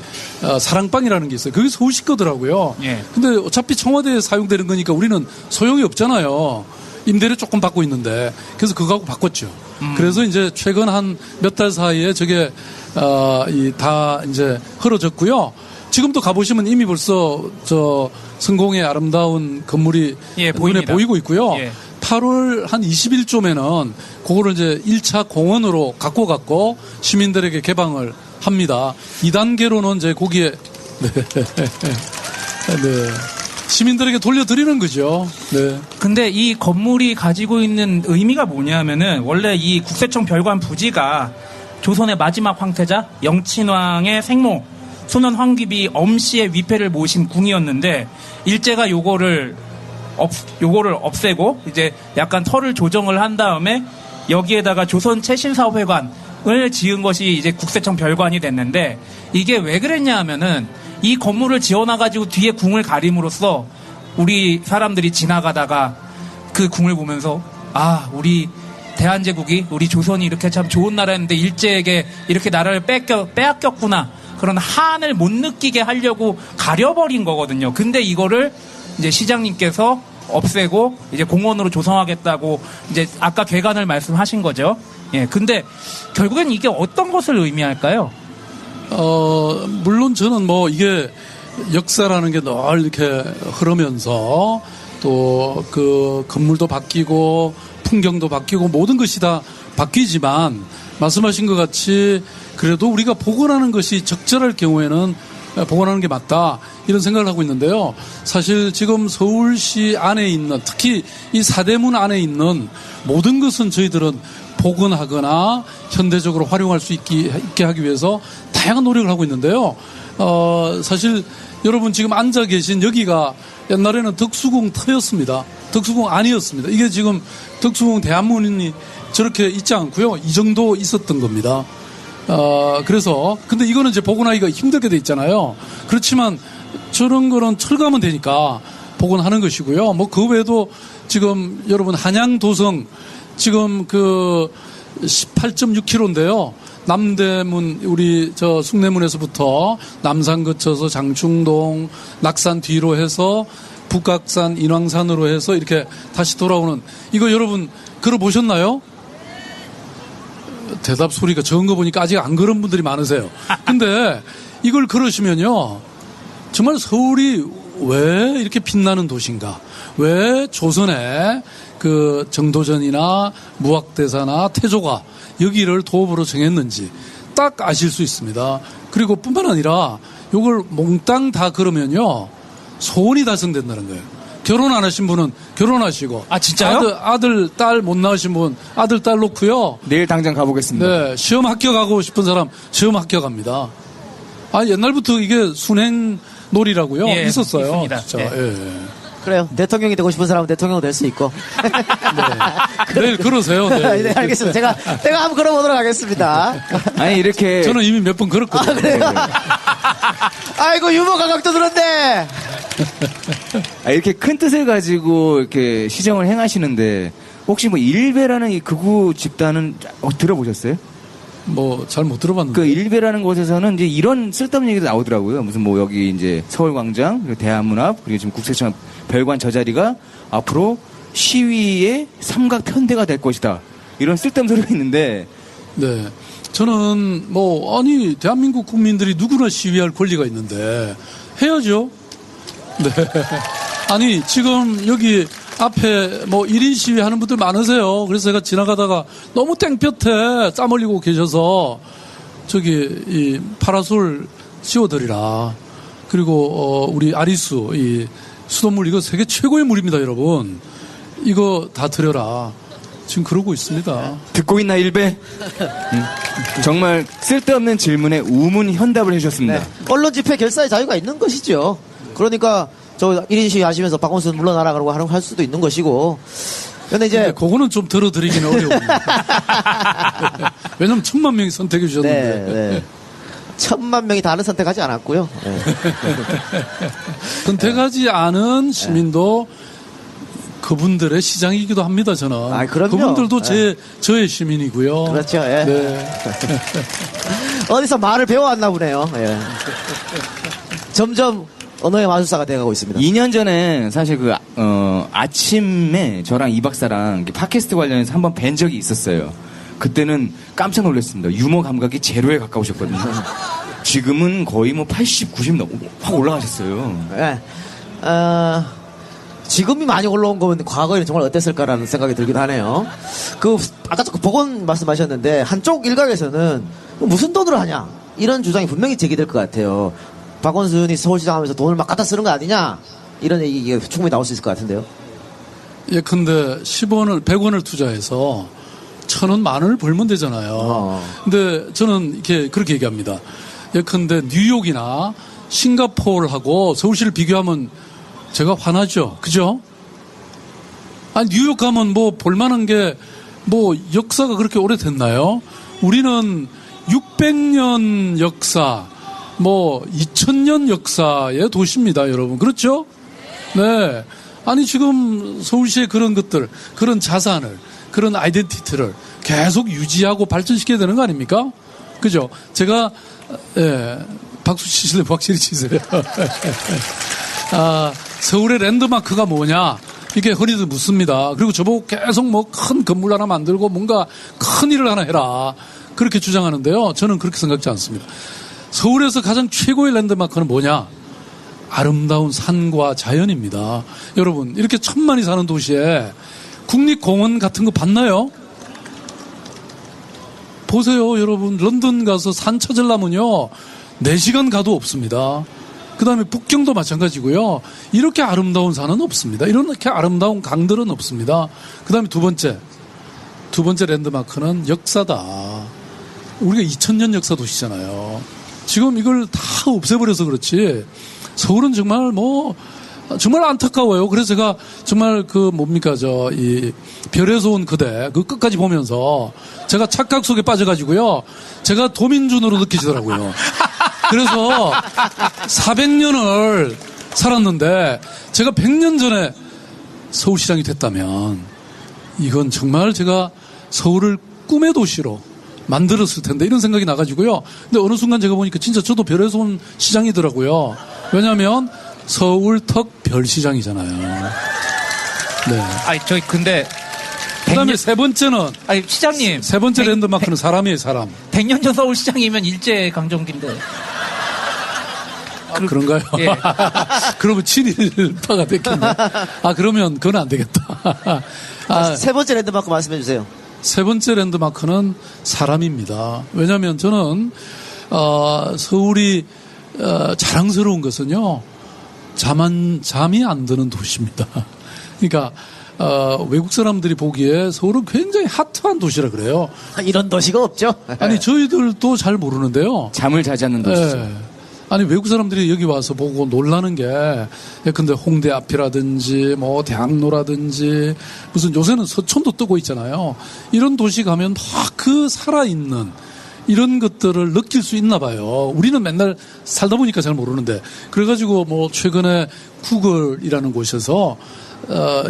사랑방이라는 게 있어요. 그게 서울시 거더라고요. 예. 근데 어차피 청와대에 사용되는 거니까 우리는 소용이 없잖아요. 임대료 조금 받고 있는데 그래서 그거하고 바꿨죠. 그래서 이제 최근 한 몇 달 사이에 저게 다 이제 흐려졌고요. 지금도 가보시면 이미 벌써 저 성공의 아름다운 건물이 예, 눈에 보입니다. 보이고 있고요. 예. 8월 한 20일쯤에는 그거를 이제 1차 공원으로 갖고 시민들에게 개방을 합니다. 2단계로는 이제 거기에 네. 시민들에게 돌려드리는 거죠. 네. 근데 이 건물이 가지고 있는 의미가 뭐냐면은 원래 이 국세청 별관 부지가 조선의 마지막 황태자 영친왕의 생모 순원 황귀비 엄씨의 위패를 모신 궁이었는데 일제가 요거를 없애고 이제 약간 터를 조정을 한 다음에 여기에다가 조선 최신사업회관을 지은 것이 이제 국세청 별관이 됐는데 이게 왜 그랬냐 하면은 이 건물을 지어놔가지고 뒤에 궁을 가림으로써 우리 사람들이 지나가다가 그 궁을 보면서 아 우리 대한제국이 우리 조선이 이렇게 참 좋은 나라였는데 일제에게 이렇게 나라를 빼앗겼구나 그런 한을 못 느끼게 하려고 가려버린 거거든요. 근데 이거를 이제 시장님께서 없애고 이제 공원으로 조성하겠다고 이제 아까 괴간을 말씀하신 거죠. 예, 근데 결국엔 이게 어떤 것을 의미할까요? 물론 저는 뭐 이게 역사라는 게 늘 이렇게 흐르면서 또 그 건물도 바뀌고 풍경도 바뀌고 모든 것이 다 바뀌지만 말씀하신 것 같이 그래도 우리가 복원하는 것이 적절할 경우에는 복원하는 게 맞다 이런 생각을 하고 있는데요. 사실 지금 서울시 안에 있는 특히 이 사대문 안에 있는 모든 것은 저희들은 복원하거나 현대적으로 활용할 수 있게 하기 위해서 다양한 노력을 하고 있는데요. 사실 여러분 지금 앉아 계신 여기가 옛날에는 덕수궁 터였습니다. 덕수궁 아니었습니다. 이게 지금 덕수궁 대한문이 저렇게 있지 않고요. 이 정도 있었던 겁니다. 그래서 근데 이거는 이제 복원하기가 힘들게 돼 있잖아요. 그렇지만 저런 거는 철거하면 되니까 복원하는 것이고요. 뭐 그 외에도 지금 여러분 한양도성 지금 그 18.6km인데요. 남대문 우리 저 숭례문에서부터 남산 거쳐서 장충동 낙산 뒤로 해서 북각산 인왕산으로 해서 이렇게 다시 돌아오는 이거 여러분 걸어보셨나요? 대답 소리가 적은 거 보니까 아직 안 걸은 분들이 많으세요. 근데 이걸 걸으시면요. 정말 서울이 왜 이렇게 빛나는 도시인가? 왜 조선에 그 정도전이나 무학대사나 태조가 여기를 도읍으로 정했는지 딱 아실 수 있습니다. 그리고 뿐만 아니라 이걸 몽땅 다 걸으면요. 소원이 달성된다는 거예요. 결혼 안 하신 분은 결혼하시고. 아, 진짜요? 아들, 딸 못 낳으신 분 아들, 딸 놓고요. 내일 당장 가보겠습니다. 네, 시험 합격하고 싶은 사람 시험 합격합니다. 옛날부터 이게 순행 놀이라고요. 예, 있었어요. 있습니다. 진짜. 예. 예. 그래요. 대통령이 되고 싶은 사람은 대통령 될 수 있고. 내일 걸으세요. 네. 네, 알겠습니다. 제가 한번 걸어보도록 하겠습니다. 아니 이렇게 저는 이미 몇 번 걸었거든요. 아이고, 유머 감각도 들었네. 이렇게 큰 뜻을 가지고 이렇게 시정을 행하시는데 혹시 뭐 일베라는 이 극우 집단은 들어보셨어요? 뭐 잘 못 들어봤는데. 그 일베라는 곳에서는 이제 이런 쓸데없는 얘기도 나오더라고요. 무슨 뭐 여기 이제 서울광장, 그리고 대한문 앞, 그리고 지금 국세청 별관 저 자리가 앞으로 시위의 삼각 편대가 될 것이다. 이런 쓸데없는 소리가 있는데. 네. 저는 아니 대한민국 국민들이 누구나 시위할 권리가 있는데 해야죠. 네. 아니 지금 여기 앞에 1인 시위 하는 분들 많으세요. 그래서 제가 지나가다가 너무 땡볕에 땀 흘리고 계셔서 이 파라솔 씌워드리라. 그리고 우리 아리수 이 수돗물 이거 세계 최고의 물입니다, 여러분. 이거 다 드려라. 지금 그러고 있습니다. 듣고 있나 일베? 정말 쓸데없는 질문에 우문현답을 해주셨습니다. 네. 언론 집회 결사의 자유가 있는 것이죠. 그러니까 저 1인 시위 하시면서 박원순 물러나라 그러고 할 수도 있는 것이고. 근데 이제 그거는 좀 들어드리기는 어려워요. 왜냐면 1000만 명이 선택해 주셨는데. 네. 1000만 명이 다른 선택하지 않았고요. 네. 선택하지 않은 시민도 그분들의 시장이기도 합니다, 저는. 그럼요. 그분들도 저의 시민이고요. 그렇죠. 예. 네. 어디서 말을 배워왔나 보네요. 예. 점점 언어의 마술사가 되어가고 있습니다. 2년 전에 사실 아침에 저랑 이 박사랑 팟캐스트 관련해서 한번 뵌 적이 있었어요. 그때는 깜짝 놀랐습니다. 유머 감각이 제로에 가까우셨거든요. 지금은 거의 80, 90 넘어 확 올라가셨어요. 네. 지금이 많이 올라온 거면 과거에는 정말 어땠을까라는 생각이 들기도 하네요. 아까 복원 말씀하셨는데 한쪽 일각에서는 무슨 돈으로 하냐 이런 주장이 분명히 제기될 것 같아요. 박원순이 서울시장 하면서 돈을 막 갖다 쓰는 거 아니냐 이런 얘기가 충분히 나올 수 있을 것 같은데요. 예, 근데 10원을 100원을 투자해서 1,000원, 10,000원을 벌면 되잖아요. 근데 저는 이렇게 그렇게 얘기합니다. 예컨대 뉴욕이나 싱가포르하고 서울시를 비교하면 제가 화나죠. 그죠? 아니, 뉴욕 가면 뭐 볼만한 게 뭐 역사가 그렇게 오래됐나요? 우리는 600년 역사, 뭐 2000년 역사의 도시입니다, 여러분. 그렇죠? 네. 아니, 지금 서울시의 그런 것들, 그런 자산을, 그런 아이덴티티를 계속 유지하고 발전시켜야 되는 거 아닙니까? 그죠? 제가, 예, 박수 치실래요? 확실히 치세요. 서울의 랜드마크가 뭐냐? 이게 허리도 묻습니다. 그리고 저보고 계속 뭐 큰 건물 하나 만들고 뭔가 큰 일을 하나 해라. 그렇게 주장하는데요. 저는 그렇게 생각지 않습니다. 서울에서 가장 최고의 랜드마크는 뭐냐? 아름다운 산과 자연입니다. 여러분, 이렇게 1,000만이 사는 도시에 국립공원 같은 거 봤나요? 보세요, 여러분. 런던 가서 산 찾으려면요, 4시간 가도 없습니다. 그 다음에 북경도 마찬가지고요. 이렇게 아름다운 산은 없습니다. 이렇게 아름다운 강들은 없습니다. 그 다음에 두 번째 랜드마크는 역사다. 우리가 2000년 역사 도시잖아요. 지금 이걸 다 없애버려서 그렇지. 서울은 정말 정말 안타까워요. 그래서 제가 정말 이 별에서 온 그대 그 끝까지 보면서 제가 착각 속에 빠져가지고요. 제가 도민준으로 느끼시더라고요. 그래서 400년을 살았는데 제가 100년 전에 서울시장이 됐다면 이건 정말 제가 서울을 꿈의 도시로 만들었을 텐데 이런 생각이 나가지고요. 근데 어느 순간 제가 보니까 진짜 저도 별에서 온 시장이더라고요. 왜냐하면 서울 턱 별시장이잖아요. 네. 아니, 근데. 그 다음에 세 번째는. 아니, 시장님. 세 번째 랜드마크는 사람이에요, 사람. 100년 전 서울시장이면 일제강점기인데. 그런가요? 예. 그러면 친일파가 됐겠네. 그러면 그건 안 되겠다. 세 번째 랜드마크 말씀해 주세요. 세 번째 랜드마크는 사람입니다. 왜냐하면 저는 서울이 자랑스러운 것은요. 잠이 안 드는 도시입니다. 그러니까 외국 사람들이 보기에 서울은 굉장히 핫한 도시라 그래요. 이런 도시가 없죠. 아니 저희들도 잘 모르는데요. 잠을 자지 않는 도시죠. 네. 아니 외국 사람들이 여기 와서 보고 놀라는 게 근데 홍대 앞이라든지 뭐 대학로라든지 무슨 요새는 서촌도 뜨고 있잖아요. 이런 도시 가면 막 그 살아있는 이런 것들을 느낄 수 있나 봐요. 우리는 맨날 살다 보니까 잘 모르는데 그래가지고 뭐 최근에 구글이라는 곳에서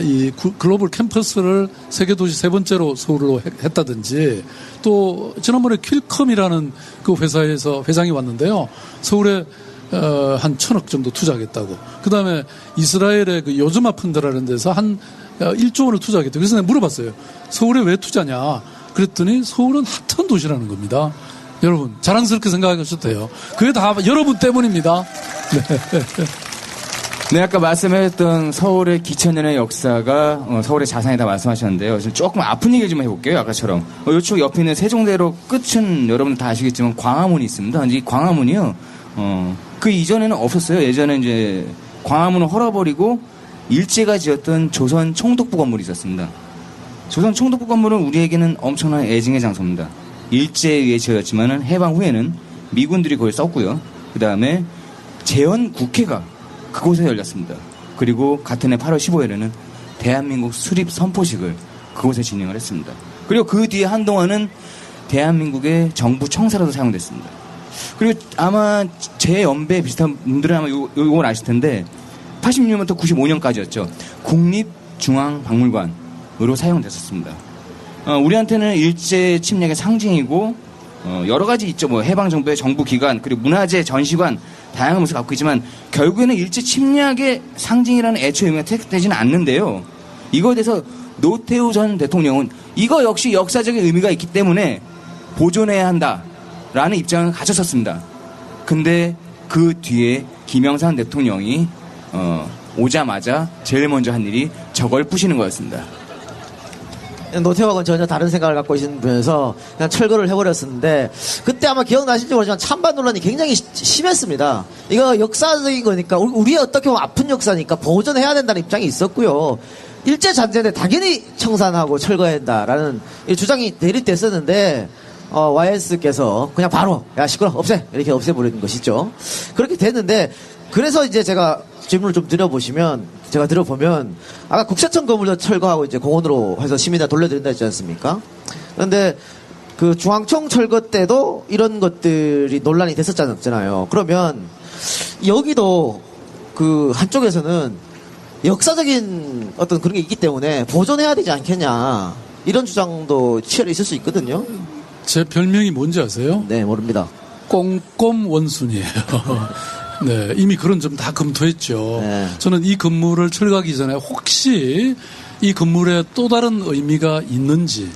이 글로벌 캠퍼스를 세계도시 세 번째로 서울로 했다든지 또 지난번에 퀼컴이라는 그 회사에서 회장이 왔는데요. 서울에 한 1,000억 정도 투자하겠다고. 그 다음에 이스라엘의 그 요즈마 펀드라는 데서 한 1조 원을 투자하겠다고. 그래서 내가 물어봤어요. 서울에 왜 투자냐? 그랬더니 서울은 핫한 도시라는 겁니다. 여러분 자랑스럽게 생각하셔도 돼요. 그게 다 여러분 때문입니다. 네. 네, 아까 말씀하셨던 서울의 기천년의 역사가 서울의 자산이다 말씀하셨는데요. 지금 조금 아픈 얘기 좀 해볼게요. 아까처럼. 이쪽 옆에 있는 세종대로 끝은 여러분들 다 아시겠지만 광화문이 있습니다. 이 광화문이요. 그 이전에는 없었어요. 예전에 이제 광화문을 헐어버리고 일제가 지었던 조선 총독부 건물이 있었습니다. 조선 총독부 건물은 우리에게는 엄청난 애증의 장소입니다. 일제에 의해 지어졌지만은 해방 후에는 미군들이 그걸 썼고요. 그 다음에 재헌 국회가 그곳에 열렸습니다. 그리고 같은 해 8월 15일에는 대한민국 수립 선포식을 그곳에 진행을 했습니다. 그리고 그 뒤에 한동안은 대한민국의 정부 청사로도 사용됐습니다. 그리고 아마 제 연배 비슷한 분들은 아마 요걸 아실 텐데 86년부터 95년까지였죠. 국립중앙박물관으로 사용됐었습니다. 우리한테는 일제 침략의 상징이고 여러 가지 있죠. 뭐 해방정부의 정부기관 그리고 문화재 전시관 다양한 모습을 갖고 있지만 결국에는 일제 침략의 상징이라는 애초 의미가 택되지는 않는데요. 이거에 대해서 노태우 전 대통령은 이거 역시 역사적인 의미가 있기 때문에 보존해야 한다라는 입장을 가졌었습니다. 근데 그 뒤에 김영삼 대통령이 오자마자 제일 먼저 한 일이 저걸 부시는 거였습니다. 노태우하고는 전혀 다른 생각을 갖고 있는 분에서 그냥 철거를 해버렸었는데 그때 아마 기억나실지 모르지만 찬반 논란이 굉장히 심했습니다. 이거 역사적인 거니까 우리의 어떻게 보면 아픈 역사니까 보존해야 된다는 입장이 있었고요. 일제잔재인데 당연히 청산하고 철거해야 된다라는 주장이 내립됐었는데 YS께서 그냥 바로 야 시끄러 없애 이렇게 없애버리는 것이죠. 그렇게 됐는데 그래서 이제 제가 질문을 좀 들어보면 아까 국세청 건물도 철거하고 이제 공원으로 해서 시민들 돌려드린다 했지 않습니까? 그런데 그 중앙청 철거 때도 이런 것들이 논란이 됐었잖아요. 그러면 여기도 그 한쪽에서는 역사적인 어떤 그런 게 있기 때문에 보존해야 되지 않겠냐 이런 주장도 치열히 있을 수 있거든요. 제 별명이 뭔지 아세요? 네, 모릅니다. 꼼꼼 원순이에요. 네, 이미 그런 점 다 검토했죠. 네. 저는 이 건물을 철거하기 전에 혹시 이 건물에 또 다른 의미가 있는지,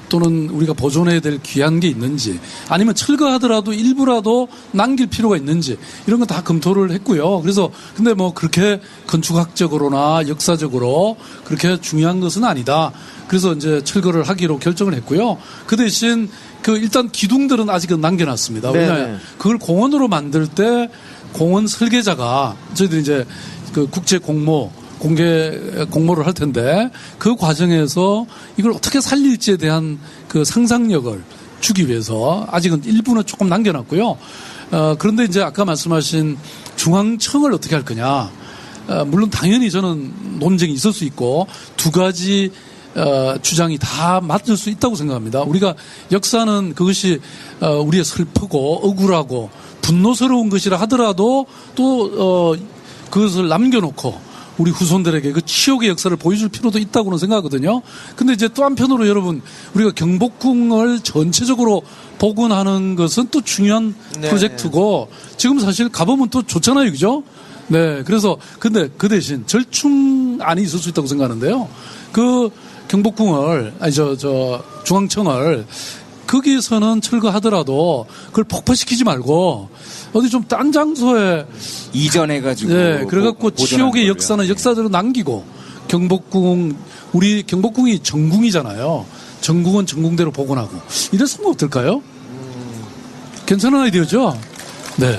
또는 우리가 보존해야 될 귀한 게 있는지, 아니면 철거하더라도 일부라도 남길 필요가 있는지, 이런 건 다 검토를 했고요. 그래서, 근데 뭐 그렇게 건축학적으로나 역사적으로 그렇게 중요한 것은 아니다. 그래서 이제 철거를 하기로 결정을 했고요. 그 대신 일단 기둥들은 아직은 남겨놨습니다. 왜냐하면 그걸 공원으로 만들 때 공원 설계자가 저희들이 이제 그 국제 공모 공모를 할 텐데 그 과정에서 이걸 어떻게 살릴지에 대한 그 상상력을 주기 위해서 아직은 일부는 조금 남겨놨고요. 그런데 이제 아까 말씀하신 중앙청을 어떻게 할 거냐. 물론 당연히 저는 논쟁이 있을 수 있고 두 가지 주장이 다 맞을 수 있다고 생각합니다. 우리가 역사는 그것이 우리의 슬프고 억울하고 분노스러운 것이라 하더라도 또 그것을 남겨놓고 우리 후손들에게 그 치욕의 역사를 보여줄 필요도 있다고는 생각하거든요. 근데 이제 또 한편으로 여러분 우리가 경복궁을 전체적으로 복원하는 것은 또 중요한 프로젝트고 지금 사실 가보면 또 좋잖아요. 그죠? 네. 그래서 근데 그 대신 절충안이 있을 수 있다고 생각하는데요. 경복궁을 중앙청을 거기에서는 철거하더라도 그걸 폭파시키지 말고 어디 좀 딴 장소에 이전해가지고 네, 그래갖고 치욕의 역사는 역사대로 남기고 우리 경복궁이 정궁이잖아요. 정궁은 정궁대로 복원하고 이랬으면 어떨까요? 괜찮은 아이디어죠? 네.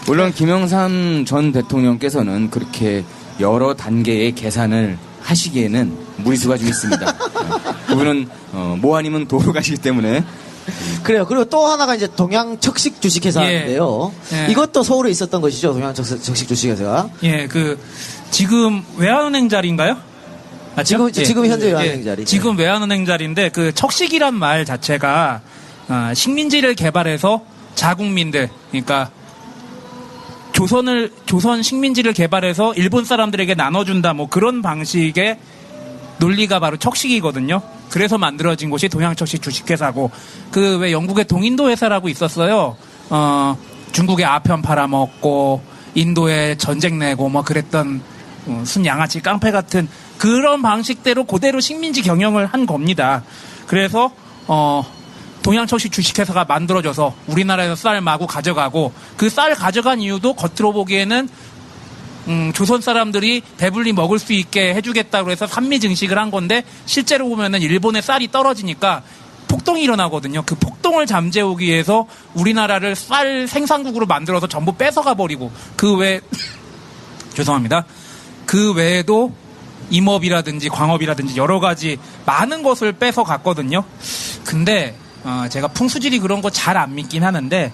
물론 김영삼 전 대통령께서는 그렇게 여러 단계의 계산을 하시기에는 무리수가 좀 있습니다. 그분은 뭐 아니면 도로 가시기 때문에. 그래요. 그리고 또 하나가 이제 동양척식 주식회사인데요. 예. 이것도 서울에 있었던 것이죠. 동양척식 주식회사가. 예, 지금 외환은행 자리인가요? 맞죠? 지금 현재 외환은행 자리. 지금 외환은행 자리인데 그 척식이란 말 자체가 식민지를 개발해서 자국민들, 그러니까 조선 식민지를 개발해서 일본 사람들에게 나눠준다, 뭐 그런 방식의 논리가 바로 척식이거든요. 그래서 만들어진 곳이 동양척식 주식회사고, 왜 영국의 동인도 회사라고 있었어요. 중국에 아편 팔아먹고, 인도에 전쟁 내고, 뭐 그랬던, 순양아치 깡패 같은 그런 방식대로 그대로 식민지 경영을 한 겁니다. 그래서, 동양척식 주식회사가 만들어져서 우리나라에서 쌀 마구 가져가고 그 쌀 가져간 이유도 겉으로 보기에는 조선 사람들이 배불리 먹을 수 있게 해주겠다고 해서 산미 증식을 한 건데 실제로 보면은 일본의 쌀이 떨어지니까 폭동이 일어나거든요. 그 폭동을 잠재우기 위해서 우리나라를 쌀 생산국으로 만들어서 전부 뺏어가 버리고 죄송합니다. 그 외에도 임업이라든지 광업이라든지 여러 가지 많은 것을 뺏어 갔거든요. 근데 제가 풍수지리 그런 거 잘 안 믿긴 하는데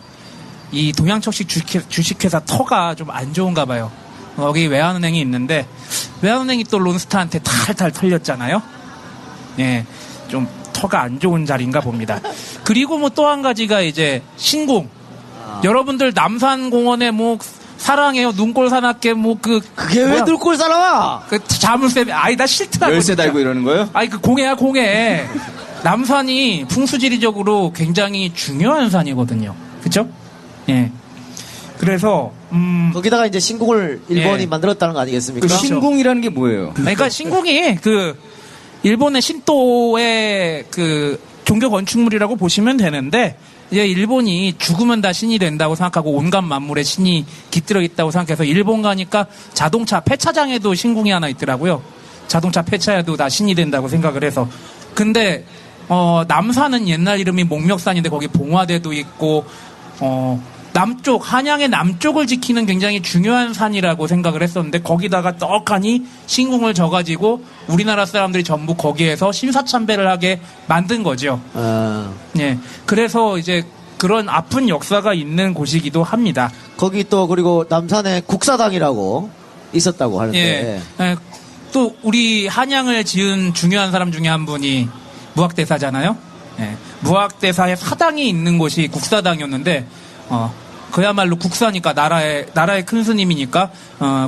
이 동양척식 주식회사 터가 좀 안 좋은가 봐요. 여기 외환은행이 있는데 외환은행이 또 론스타한테 탈탈 털렸잖아요. 예, 좀 터가 안 좋은 자리인가 봅니다. 그리고 뭐 또 한 가지가 이제 신궁. 여러분들 남산공원에 뭐 사랑해요 눈꼴 사납게 그게 왜 눈꼴 사나와? 자물쇠 나 싫더라고. 열쇠 달고 이러는 거예요? 그 공해야 공해. 남산이 풍수지리적으로 굉장히 중요한 산이거든요. 그쵸? 예. 그래서 거기다가 이제 신궁을 일본이 예. 만들었다는 거 아니겠습니까? 그 신궁이라는 게 뭐예요? 그러니까 신궁이 그 일본의 신도의 그 종교 건축물이라고 보시면 되는데 이제 일본이 죽으면 다 신이 된다고 생각하고 온갖 만물에 신이 깃들어 있다고 생각해서 일본 가니까 자동차 폐차장에도 신궁이 하나 있더라고요. 자동차 폐차에도 다 신이 된다고 생각을 해서. 근데 남산은 옛날 이름이 목멱산인데 거기 봉화대도 있고 남쪽 한양의 남쪽을 지키는 굉장히 중요한 산이라고 생각을 했었는데 거기다가 떡하니 신궁을 져가지고 우리나라 사람들이 전부 거기에서 신사참배를 하게 만든 거죠. 예. 그래서 이제 그런 아픈 역사가 있는 곳이기도 합니다. 거기 또 그리고 남산에 국사당이라고 있었다고 하는데 예. 예. 또 우리 한양을 지은 중요한 사람 중에 한 분이 무학대사잖아요. 예. 무학대사의 사당이 있는 곳이 국사당이었는데 그야말로 국사니까 나라의 큰 스님이니까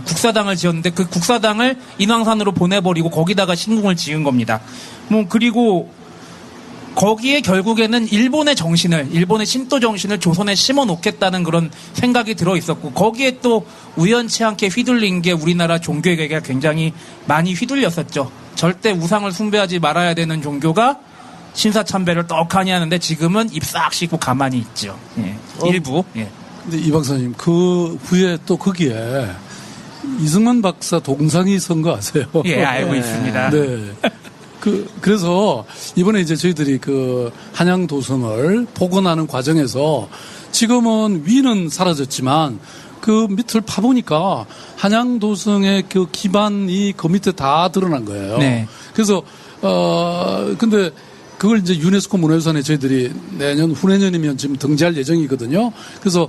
국사당을 지었는데 그 국사당을 인왕산으로 보내버리고 거기다가 신궁을 지은 겁니다. 뭐 그리고 거기에 결국에는 일본의 신도 정신을 조선에 심어 놓겠다는 그런 생각이 들어 있었고 거기에 또 우연치 않게 휘둘린 게 우리나라 종교계가 굉장히 많이 휘둘렸었죠. 절대 우상을 숭배하지 말아야 되는 종교가 신사참배를 떡하니 하는데 지금은 입 싹 씻고 가만히 있죠. 예. 일부. 예. 근데 이 박사님, 그 후에 또 거기에 이승만 박사 동상이 선 거 아세요? 예, 알고 있습니다. 네. 그래서 이번에 이제 저희들이 그 한양 도성을 복원하는 과정에서 지금은 위는 사라졌지만 그 밑을 파보니까 한양 도성의 그 기반이 그 밑에 다 드러난 거예요. 네. 그래서, 근데 그걸 이제 유네스코 문화유산에 저희들이 내년, 후내년이면 지금 등재할 예정이거든요. 그래서,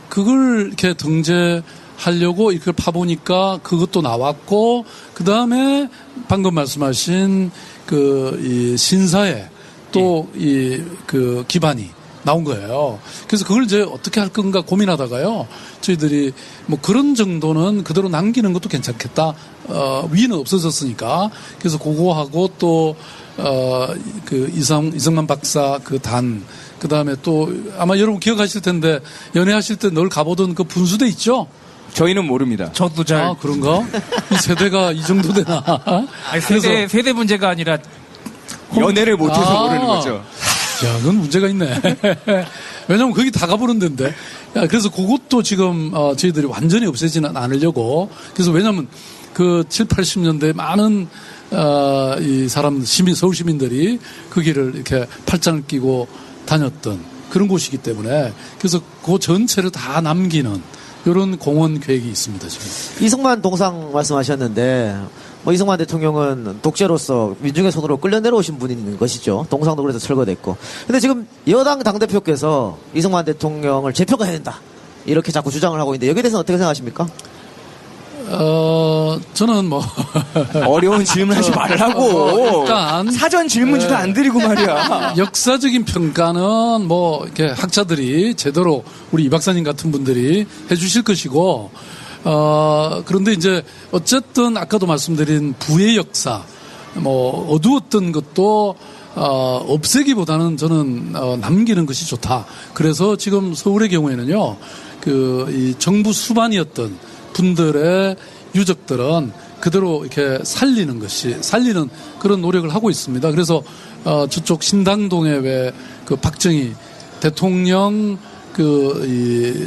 그걸 이렇게 등재하려고 이걸 파보니까 그것도 나왔고, 그 다음에 방금 말씀하신 이 신사에 또 그 기반이 나온 거예요. 그래서 그걸 이제 어떻게 할 건가 고민하다가요. 저희들이 뭐 그런 정도는 그대로 남기는 것도 괜찮겠다. 위는 없어졌으니까. 그래서 그거하고 또 그 이승만 박사 그 다음에 또 아마 여러분 기억하실 텐데 연애하실 때 늘 가보던 그 분수대 있죠? 저희는 모릅니다. 저도 잘. 아, 그런가? 이 세대가 이 정도 되나? 아니, 세대 문제가 아니라 연애를 못해서 모르는 거죠. 야, 그건 문제가 있네. 왜냐면 거기 다 가보는 데인데. 야, 그래서 그것도 지금, 저희들이 완전히 없애지는 않으려고. 그래서 왜냐면 그 7, 80년대 많은, 이 서울 시민들이 그 길을 이렇게 팔짱을 끼고 다녔던 그런 곳이기 때문에 그래서 그 전체를 다 남기는 이런 공원 계획이 있습니다, 지금. 이승만 동상 말씀하셨는데 뭐 이승만 대통령은 독재로서 민중의 손으로 끌려 내려오신 분인 것이죠. 동상도 그래서 철거됐고. 근데 지금 여당 당대표께서 이승만 대통령을 재평가 해야 된다. 이렇게 자꾸 주장을 하고 있는데 여기에 대해서는 어떻게 생각하십니까? 저는 뭐. 어려운 질문 하지 말라고. 일단. 사전 질문지도 안 드리고 말이야. 역사적인 평가는 뭐, 이렇게 학자들이 제대로 우리 이 박사님 같은 분들이 해 주실 것이고, 그런데 이제 어쨌든 아까도 말씀드린 부의 역사, 뭐, 어두웠던 것도, 없애기보다는 저는, 남기는 것이 좋다. 그래서 지금 서울의 경우에는요, 이 정부 수반이었던 분들의 유적들은 그대로 이렇게 살리는 그런 노력을 하고 있습니다. 그래서, 저쪽 신당동에 그 박정희 대통령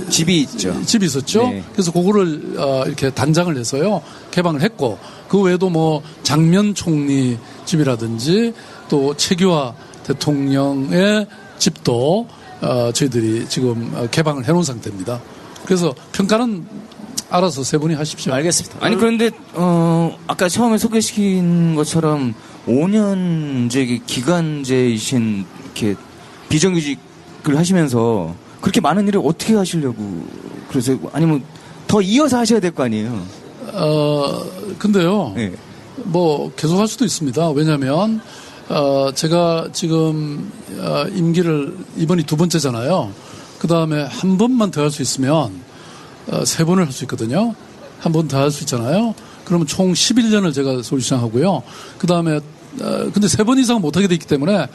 집이 있죠. 집이 있었죠. 네. 그래서 그거를 이렇게 단장을 해서요 개방을 했고 그 외에도 뭐 장면 총리 집이라든지 또 최규하 대통령의 집도 저희들이 지금 개방을 해놓은 상태입니다. 그래서 평가는 알아서 세 분이 하십시오. 알겠습니다. 아니 그런데 아까 처음에 소개시킨 것처럼 5년제 기간제이신 이렇게 비정규직을 하시면서 그렇게 많은 일을 어떻게 하시려고 그러세요? 아니면 더 이어서 하셔야 될 거 아니에요? 근데요. 네. 뭐 계속 할 수도 있습니다. 왜냐하면 제가 지금 임기를 이번이 2번째잖아요. 그 다음에 한 번만 더 할 수 있으면 3번을 할 수 있거든요. 한 번 더 할 수 있잖아요. 그러면 총 11년을 제가 서울시장 하고요. 그 다음에 근데 3번 이상 못하게 돼 있기 때문에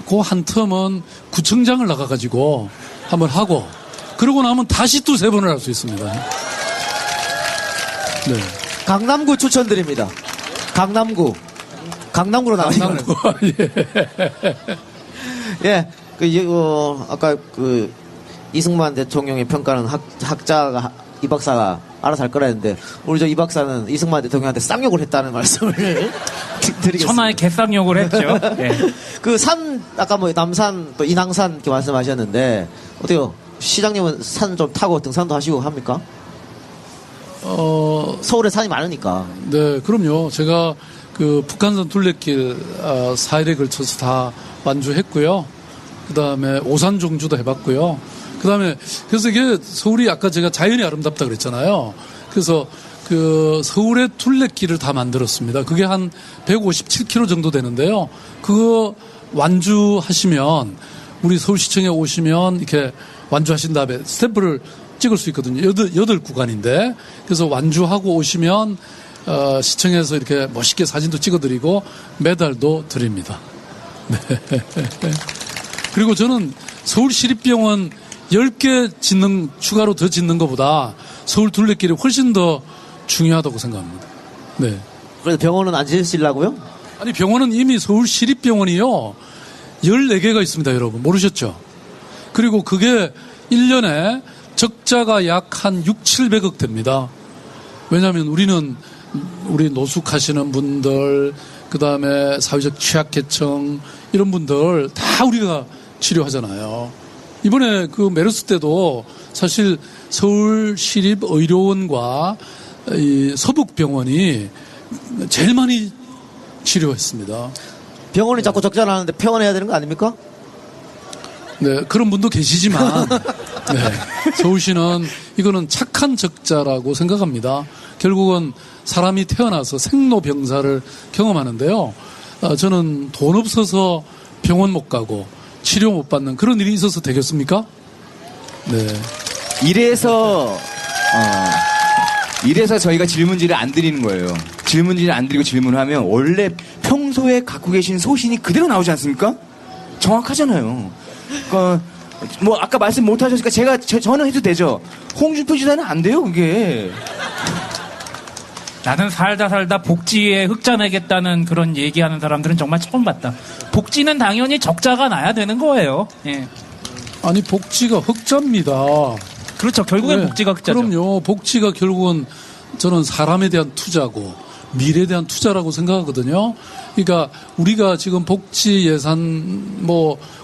그 한 텀은 구청장을 나가가지고 한번 하고 그러고 나면 다시 또 3번을 할 수 있습니다. 네. 강남구 추천드립니다. 강남구로 나가시면. 강남구. 예. 예, 아까 이승만 대통령의 평가는 학자가, 이 박사가 알아서 할 거라 했는데, 우리 이 박사는 이승만 대통령한테 쌍욕을 했다는 말씀을 드리겠습니다. 천하의 개쌍욕을 했죠. 예. 아까 남산, 또 인왕산 이렇게 말씀하셨는데, 어때요? 시장님은 산 좀 타고 등산도 하시고 합니까? 서울에 산이 많으니까. 네, 그럼요. 제가 북한산 둘레길 4일에 걸쳐서 다 완주했고요. 그 다음에 오산종주도 해봤고요. 그 다음에 그래서 이게 서울이 아까 제가 자연이 아름답다 그랬잖아요. 그래서 서울의 둘레길을 다 만들었습니다. 그게 한 157km 정도 되는데요. 그거 완주하시면 우리 서울시청에 오시면 이렇게 완주하신 다음에 스탬프를 찍을 수 있거든요. 8구간인데. 그래서 완주하고 오시면 시청에서 이렇게 멋있게 사진도 찍어드리고 메달도 드립니다. 네. 그리고 저는 서울시립병원 10개 추가로 더 짓는 것보다 서울 둘레길이 훨씬 더 중요하다고 생각합니다. 네. 그래서 병원은 안 지으시려고요? 아니, 병원은 이미 서울시립병원이요. 14개가 있습니다, 여러분. 모르셨죠? 그리고 그게 1년에 적자가 약 한 600~700억 됩니다. 왜냐하면 우리 노숙하시는 분들, 그 다음에 사회적 취약계층, 이런 분들 다 우리가 치료하잖아요. 이번에 메르스 때도 사실 서울시립의료원과 이 서북병원이 제일 많이 치료했습니다. 병원이 자꾸 적자 나는데 폐원해야 되는 거 아닙니까? 네, 그런 분도 계시지만, 네, 서울시는 이거는 착한 적자라고 생각합니다. 결국은 사람이 태어나서 생로병사를 경험하는데요. 저는 돈 없어서 병원 못 가고 치료 못 받는 그런 일이 있어서 되겠습니까? 네. 이래서 저희가 질문지를 안 드리는 거예요. 질문지를 안 드리고 질문하면 원래 평소에 갖고 계신 소신이 그대로 나오지 않습니까? 정확하잖아요. 그러니까 아까 말씀 못 하셨으니까 저는 해도 되죠. 홍준표 지사는 안 돼요, 그게. 나는 살다 복지에 흑자 내겠다는 그런 얘기하는 사람들은 정말 처음 봤다. 복지는 당연히 적자가 나야 되는 거예요. 예. 아니, 복지가 흑자입니다. 그렇죠. 결국엔 네, 복지가 흑자죠. 그럼요. 복지가 결국은 저는 사람에 대한 투자고 미래에 대한 투자라고 생각하거든요. 그러니까 우리가 지금 복지 예산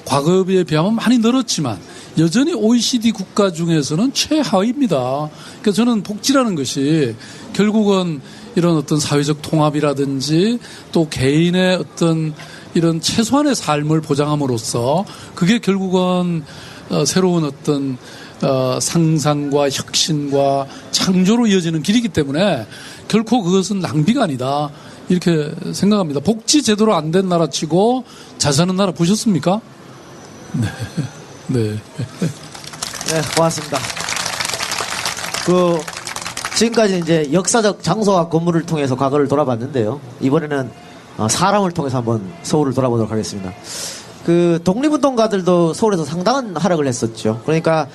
과거에 비하면 많이 늘었지만 여전히 OECD 국가 중에서는 최하위입니다. 그러니까 저는 복지라는 것이 결국은 이런 어떤 사회적 통합이라든지 또 개인의 어떤 이런 최소한의 삶을 보장함으로써 그게 결국은 새로운 어떤 상상과 혁신과 창조로 이어지는 길이기 때문에 결코 그것은 낭비가 아니다. 이렇게 생각합니다. 복지 제대로 안 된 나라 치고 잘 사는 나라 보셨습니까? 네. 네. 네, 고맙습니다. 지금까지 이제 역사적 장소와 건물을 통해서 과거를 돌아봤는데요. 이번에는 사람을 통해서 한번 서울을 돌아보도록 하겠습니다. 독립운동가들도 서울에서 상당한 활약을 했었죠. 그러니까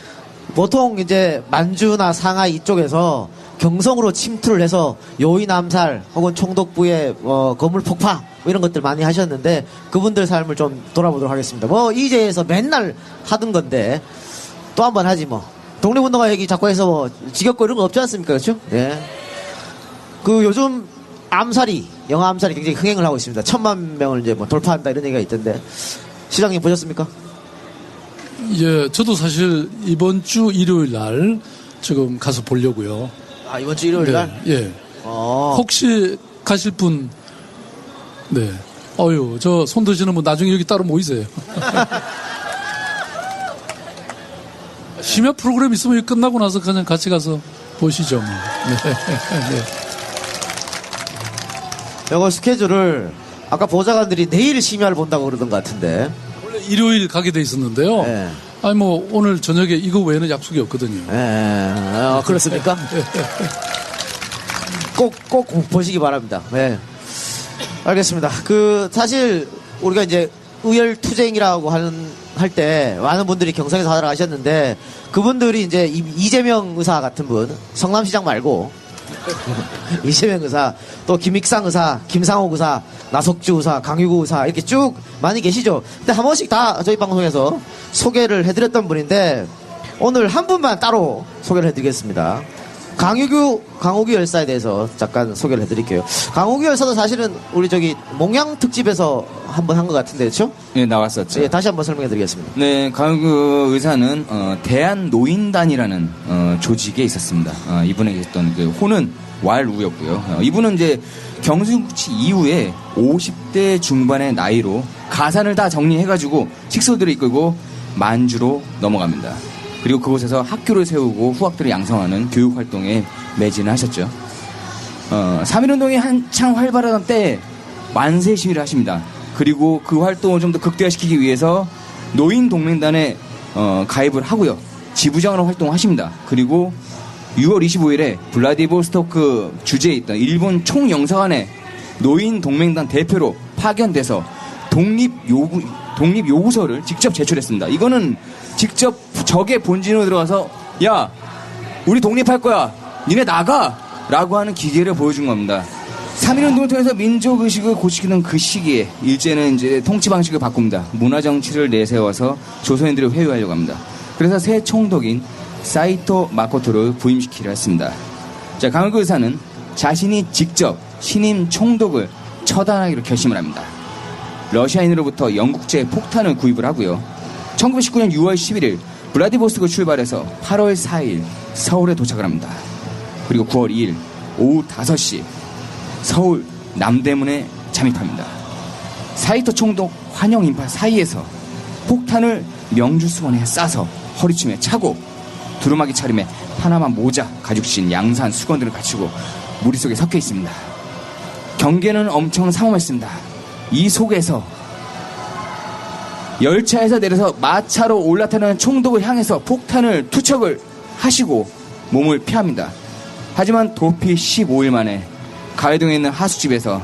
보통 이제 만주나 상하이 이쪽에서 경성으로 침투를 해서 요인 암살 혹은 총독부의 건물 폭파 이런 것들 많이 하셨는데 그분들 삶을 좀 돌아보도록 하겠습니다. 이제에서 맨날 하던 건데 또 한 번 하지 뭐. 독립운동가 얘기 자꾸 해서 지겹고 이런 거 없지 않습니까? 그렇죠? 예. 요즘 영화 암살이 굉장히 흥행을 하고 있습니다. 1000만 명을 이제 돌파한다 이런 얘기가 있던데 시장님 보셨습니까? 예, 저도 사실 이번 주 일요일 날 지금 가서 보려고요. 아, 이번 주 일요일 날? 네, 예. 혹시 가실 분, 네. 저 손 드시는 분 나중에 여기 따로 모이세요. 심야 프로그램 있으면 여기 끝나고 나서 그냥 같이 가서 보시죠. 뭐. 네. 네. 이거 스케줄을 아까 보좌관들이 내일 심야를 본다고 그러던 것 같은데. 원래 일요일 가게 돼 있었는데요. 네. 오늘 저녁에 이거 외에는 약속이 없거든요. 그렇습니까? 꼭 보시기 바랍니다. 네. 알겠습니다. 사실 우리가 이제 의열투쟁이라고 하는 할 때 많은 분들이 경성에서 하러 가셨는데 그분들이 이제 이재명 의사 같은 분, 성남시장 말고 이재명 의사, 또 김익상 의사, 김상옥 의사, 나석주 의사, 강유구 의사 이렇게 쭉 많이 계시죠. 근데 한 번씩 다 저희 방송에서 소개를 해드렸던 분인데 오늘 한 분만 따로 소개를 해드리겠습니다. 강우규 열사에 대해서 잠깐 소개를 해드릴게요. 강우규 열사도 사실은 우리 저기 몽양 특집에서 한번 한 것 같은데, 그렇죠? 예, 나왔었죠. 예, 다시 한번 설명해드리겠습니다. 네, 강규 의사는 대한노인단이라는 조직에 있었습니다. 이분에게 있던 그 호는 왈우였고요. 이분은 이제 경술국치 이후에 50대 중반의 나이로 가산을 다 정리해가지고 식소들을 이끌고 만주로 넘어갑니다. 그리고 그곳에서 학교를 세우고 후학들을 양성하는 교육 활동에 매진을 하셨죠. 3.1운동이 한창 활발하던 때 만세 시위를 하십니다. 그리고 그 활동을 좀 더 극대화시키기 위해서 노인동맹단에 가입을 하고요. 지부장으로 활동하십니다. 그리고 6월 25일에 블라디보스토크 주재에 있던 일본 총영사관에 노인동맹단 대표로 파견돼서 독립요구서를 직접 제출했습니다. 이거는 직접 적의 본진으로 들어가서 야 우리 독립할 거야 니네 나가 라고 하는 기계를 보여준 겁니다. 3.1운동을 통해서 민족의식을 고치는 그 시기에 일제는 이제 통치 방식을 바꿉니다. 문화정치를 내세워서 조선인들을 회유하려고 합니다. 그래서 새 총독인 사이토 마코토를 부임시키려 했습니다. 자, 강우규 의사는 자신이 직접 신임 총독을 처단하기로 결심을 합니다. 러시아인으로부터 영국제 폭탄을 구입을 하고요. 1919년 6월 11일 블라디보스토크 출발해서 8월 4일 서울에 도착을 합니다. 그리고 9월 2일 오후 5시 서울 남대문에 잠입합니다. 사이토 총독 환영 인파 사이에서 폭탄을 명주수원에 싸서 허리춤에 차고 두루마기 차림에 파나마 모자 가죽신 양산 수건들을 갖추고 무리 속에 섞여 있습니다. 경계는 엄청 삼엄했습니다. 이 속에서 열차에서 내려서 마차로 올라타는 총독을 향해서 폭탄을 투척을 하시고 몸을 피합니다. 하지만 도피 15일 만에 가회동에 있는 하숙집에서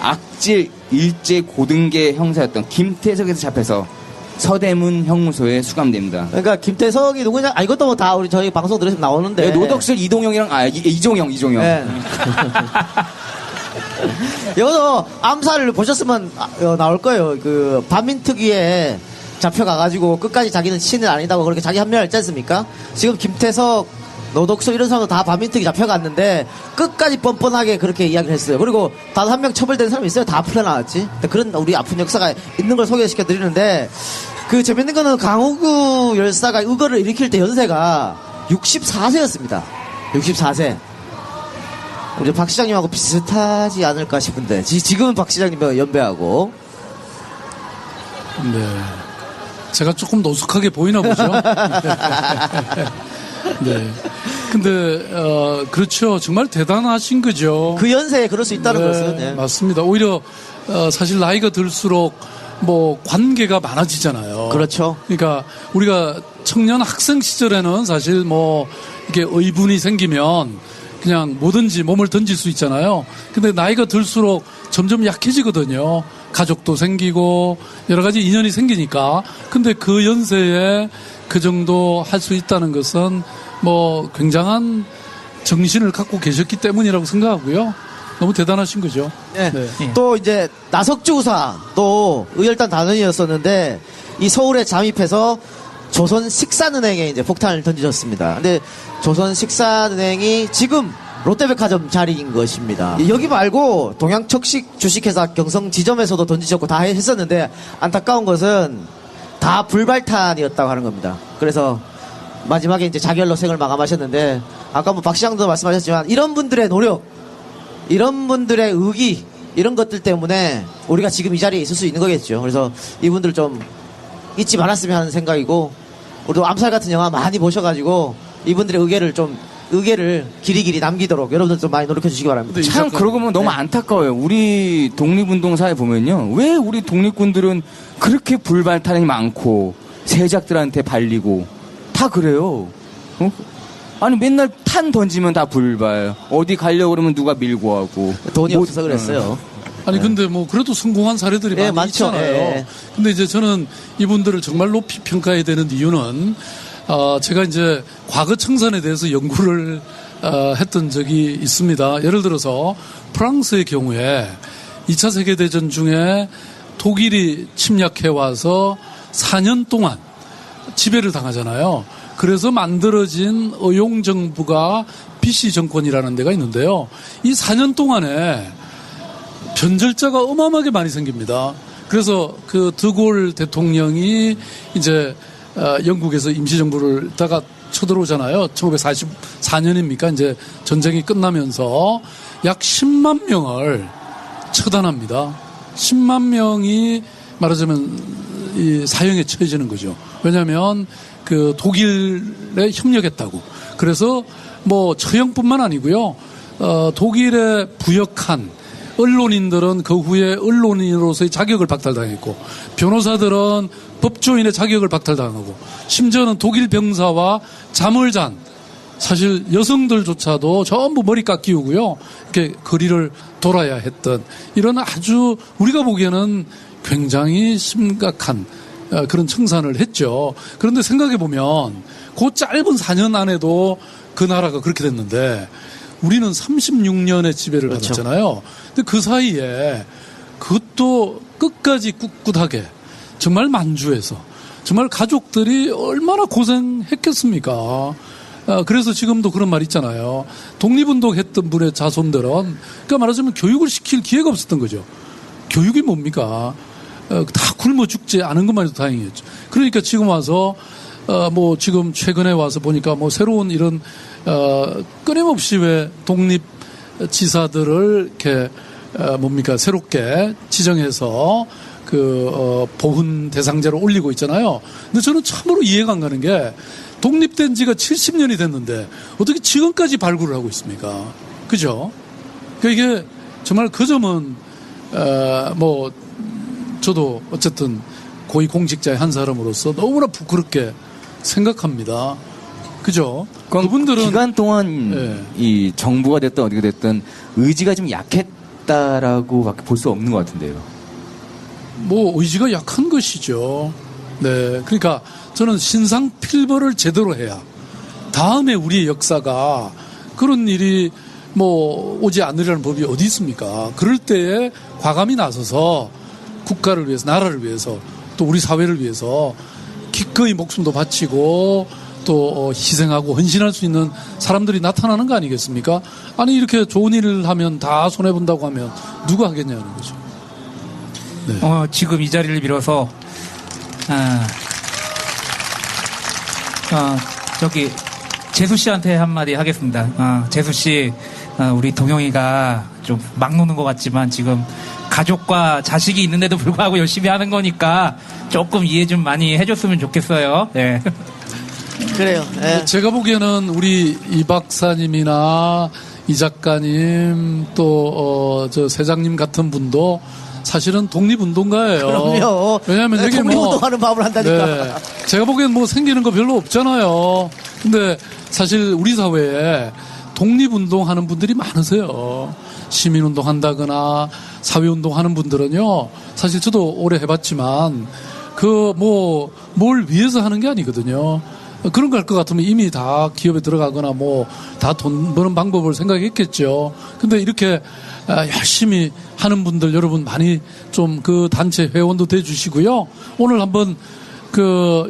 악질 일제 고등계 형사였던 김태석에서 잡혀서 서대문 형무소에 수감됩니다. 그러니까 김태석이 누구냐? 이것도 뭐 다 우리 저희 방송 들으시면 나오는데. 네, 노덕슬 이동영이랑 이종영. 네. 여기서 암살을 보셨으면 나올 거예요. 그 반민특위에 잡혀가가지고 끝까지 자기는 신은 아니다고 그렇게 자기 합리화했지 않습니까? 지금 김태석, 노덕수 이런 사람도 다 반민특위 잡혀갔는데 끝까지 뻔뻔하게 그렇게 이야기를 했어요. 그리고 단 한 명 처벌된 사람이 있어요. 다 풀려나왔지. 그런 우리 아픈 역사가 있는 걸 소개시켜 드리는데 그 재밌는 거는 강우구 열사가 의거를 일으킬 때 연세가 64세였습니다. 64세. 우리 박 시장님하고 비슷하지 않을까 싶은데 지금은 박 시장님 연배하고. 네. 제가 조금 노숙하게 보이나 보죠. 네. 근데 그렇죠. 정말 대단하신 거죠. 그 연세에 그럴 수 있다는 네, 것은. 네. 맞습니다. 오히려 사실 나이가 들수록 뭐 관계가 많아지잖아요. 그렇죠. 그러니까 우리가 청년 학생 시절에는 사실 뭐 이게 의분이 생기면 그냥 뭐든지 몸을 던질 수 있잖아요. 근데 나이가 들수록 점점 약해지거든요. 가족도 생기고 여러 가지 인연이 생기니까. 근데 그 연세에 그 정도 할 수 있다는 것은 뭐 굉장한 정신을 갖고 계셨기 때문이라고 생각하고요. 너무 대단하신 거죠. 네. 네. 또 이제 나석주 의사 또 의열단 단원이었었는데 이 서울에 잠입해서 조선식산은행에 이제 폭탄을 던지셨습니다. 근데 조선식산은행이 지금 롯데백화점 자리인 것입니다. 여기 말고 동양척식 주식회사 경성지점에서도 던지셨고 다 했었는데 안타까운 것은 다 불발탄이었다고 하는 겁니다. 그래서 마지막에 이제 자결로 생을 마감하셨는데 아까 뭐 박 시장도 말씀하셨지만 이런 분들의 노력, 이런 분들의 의기 이런 것들 때문에 우리가 지금 이 자리에 있을 수 있는 거겠죠. 그래서 이분들 좀 잊지 말았으면 하는 생각이고 우리도 암살 같은 영화 많이 보셔가지고 이분들의 의계를 길이길이 남기도록 여러분들 좀 많이 노력해 주시기 바랍니다. 참 그러고 보면 너무 안타까워요. 우리 독립운동사에 보면요. 왜 우리 독립군들은 그렇게 불발탄이 많고 세작들한테 발리고 다 그래요. 아니 맨날 탄 던지면 다 불발. 어디 가려고 그러면 누가 밀고 하고. 돈이 없어서 그랬어요. 아니 근데 뭐 그래도 성공한 사례들이 예, 많이 많죠. 있잖아요. 예. 근데 이제 저는 이분들을 정말 높이 평가해야 되는 이유는 제가 이제 과거 청산에 대해서 연구를 했던 적이 있습니다. 예를 들어서 프랑스의 경우에 2차 세계대전 중에 독일이 침략해 와서 4년 동안 지배를 당하잖아요. 그래서 만들어진 의용정부가 비시 정권이라는 데가 있는데요. 이 4년 동안에 변절자가 어마어마하게 많이 생깁니다. 그래서 그 드골 대통령이 이제 영국에서 임시정부를 다가 쳐들어오잖아요. 1944년입니까? 이제 전쟁이 끝나면서 약 10만 명을 처단합니다. 10만 명이 말하자면 이 사형에 처해지는 거죠. 왜냐하면 그 독일에 협력했다고. 그래서 뭐 처형뿐만 아니고요. 독일에 부역한 언론인들은 그 후에 언론인으로서의 자격을 박탈당했고, 변호사들은 법조인의 자격을 박탈당하고, 심지어는 독일 병사와 잠을 잔 사실 여성들조차도 전부 머리 깎이우고요. 이렇게 거리를 돌아야 했던 이런 아주 우리가 보기에는 굉장히 심각한 그런 청산을 했죠. 그런데 생각해 보면 그 짧은 4년 안에도 그 나라가 그렇게 됐는데 우리는 36년의 지배를 그렇죠. 받았잖아요. 근데 그 사이에 그것도 끝까지 꿋꿋하게 정말 만주해서 정말 가족들이 얼마나 고생했겠습니까? 그래서 지금도 그런 말 있잖아요. 독립운동 했던 분의 자손들은 그러니까 말하자면 교육을 시킬 기회가 없었던 거죠. 교육이 뭡니까? 다 굶어 죽지 않은 것만 해도 다행이었죠. 그러니까 지금 와서 뭐 지금 최근에 와서 보니까 뭐 새로운 이런 끊임없이 왜 독립 지사들을 이렇게 뭡니까 새롭게 지정해서 보훈 대상자로 올리고 있잖아요. 근데 저는 참으로 이해가 안 가는 게 독립된 지가 70년이 됐는데 어떻게 지금까지 발굴을 하고 있습니까? 그죠? 그러니까 이게 정말 그 점은 뭐 저도 어쨌든 고위공직자의 한 사람으로서 너무나 부끄럽게 생각합니다. 그죠? 그분들은 기간 동안 예. 이 정부가 됐든 어디가 됐든 의지가 좀 약했다라고밖에 볼 수 없는 것 같은데요. 뭐 의지가 약한 것이죠. 네, 그러니까 저는 신상 필벌을 제대로 해야 다음에 우리의 역사가 그런 일이 뭐 오지 않으려는 법이 어디 있습니까? 그럴 때에 과감히 나서서 국가를 위해서, 나라를 위해서, 또 우리 사회를 위해서 기꺼이 목숨도 바치고 또 희생하고 헌신할 수 있는 사람들이 나타나는 거 아니겠습니까? 아니 이렇게 좋은 일을 하면 다 손해본다고 하면 누가 하겠냐는 거죠. 네. 지금 이 자리를 빌어서 저기 재수 씨한테 한마디 하겠습니다. 재수 씨, 우리 동영이가 좀 막 노는 것 같지만 지금 가족과 자식이 있는데도 불구하고 열심히 하는 거니까 조금 이해 좀 많이 해줬으면 좋겠어요. 네. 그래요. 예. 제가 보기에는 우리 이 박사님이나 이 작가님 또 저 세장님 같은 분도 사실은 독립운동가예요. 그럼요. 왜냐하면 여기 독립운동하는 마음을 한다니까. 네, 제가 보기엔 뭐 생기는 거 별로 없잖아요. 근데 사실 우리 사회에 독립운동하는 분들이 많으세요. 시민운동 한다거나 사회운동 하는 분들은요. 사실 저도 오래 해봤지만 뭘 위해서 하는 게 아니거든요. 그런 거 할 것 같으면 이미 다 기업에 들어가거나 뭐 다 돈 버는 방법을 생각했겠죠. 근데 이렇게 열심히 하는 분들 여러분 많이 좀 그 단체 회원도 돼 주시고요. 오늘 한번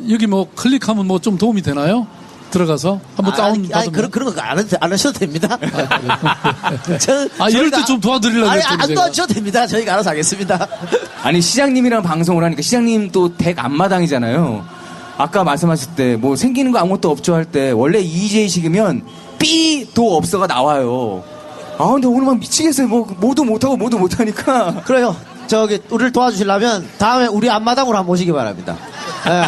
여기 뭐 클릭하면 뭐 좀 도움이 되나요? 들어가서 한번 다운 받으면. 그런 거 안 하셔도 됩니다. 이럴 때 좀 도와드리려고 했더니 안 제가. 도와주셔도 됩니다. 저희가 알아서 하겠습니다. 아니 시장님이랑 방송을 하니까 시장님 또 댁 앞마당이잖아요. 아까 말씀하실 때 뭐 생기는 거 아무것도 없죠 할 때 원래 EJ식이면 B도 없어가 나와요. 근데 오늘 막 미치겠어요. 뭐도 못하니까. 그래요. 우리를 도와주시려면 다음에 우리 앞마당으로 한번 오시기 바랍니다. 예.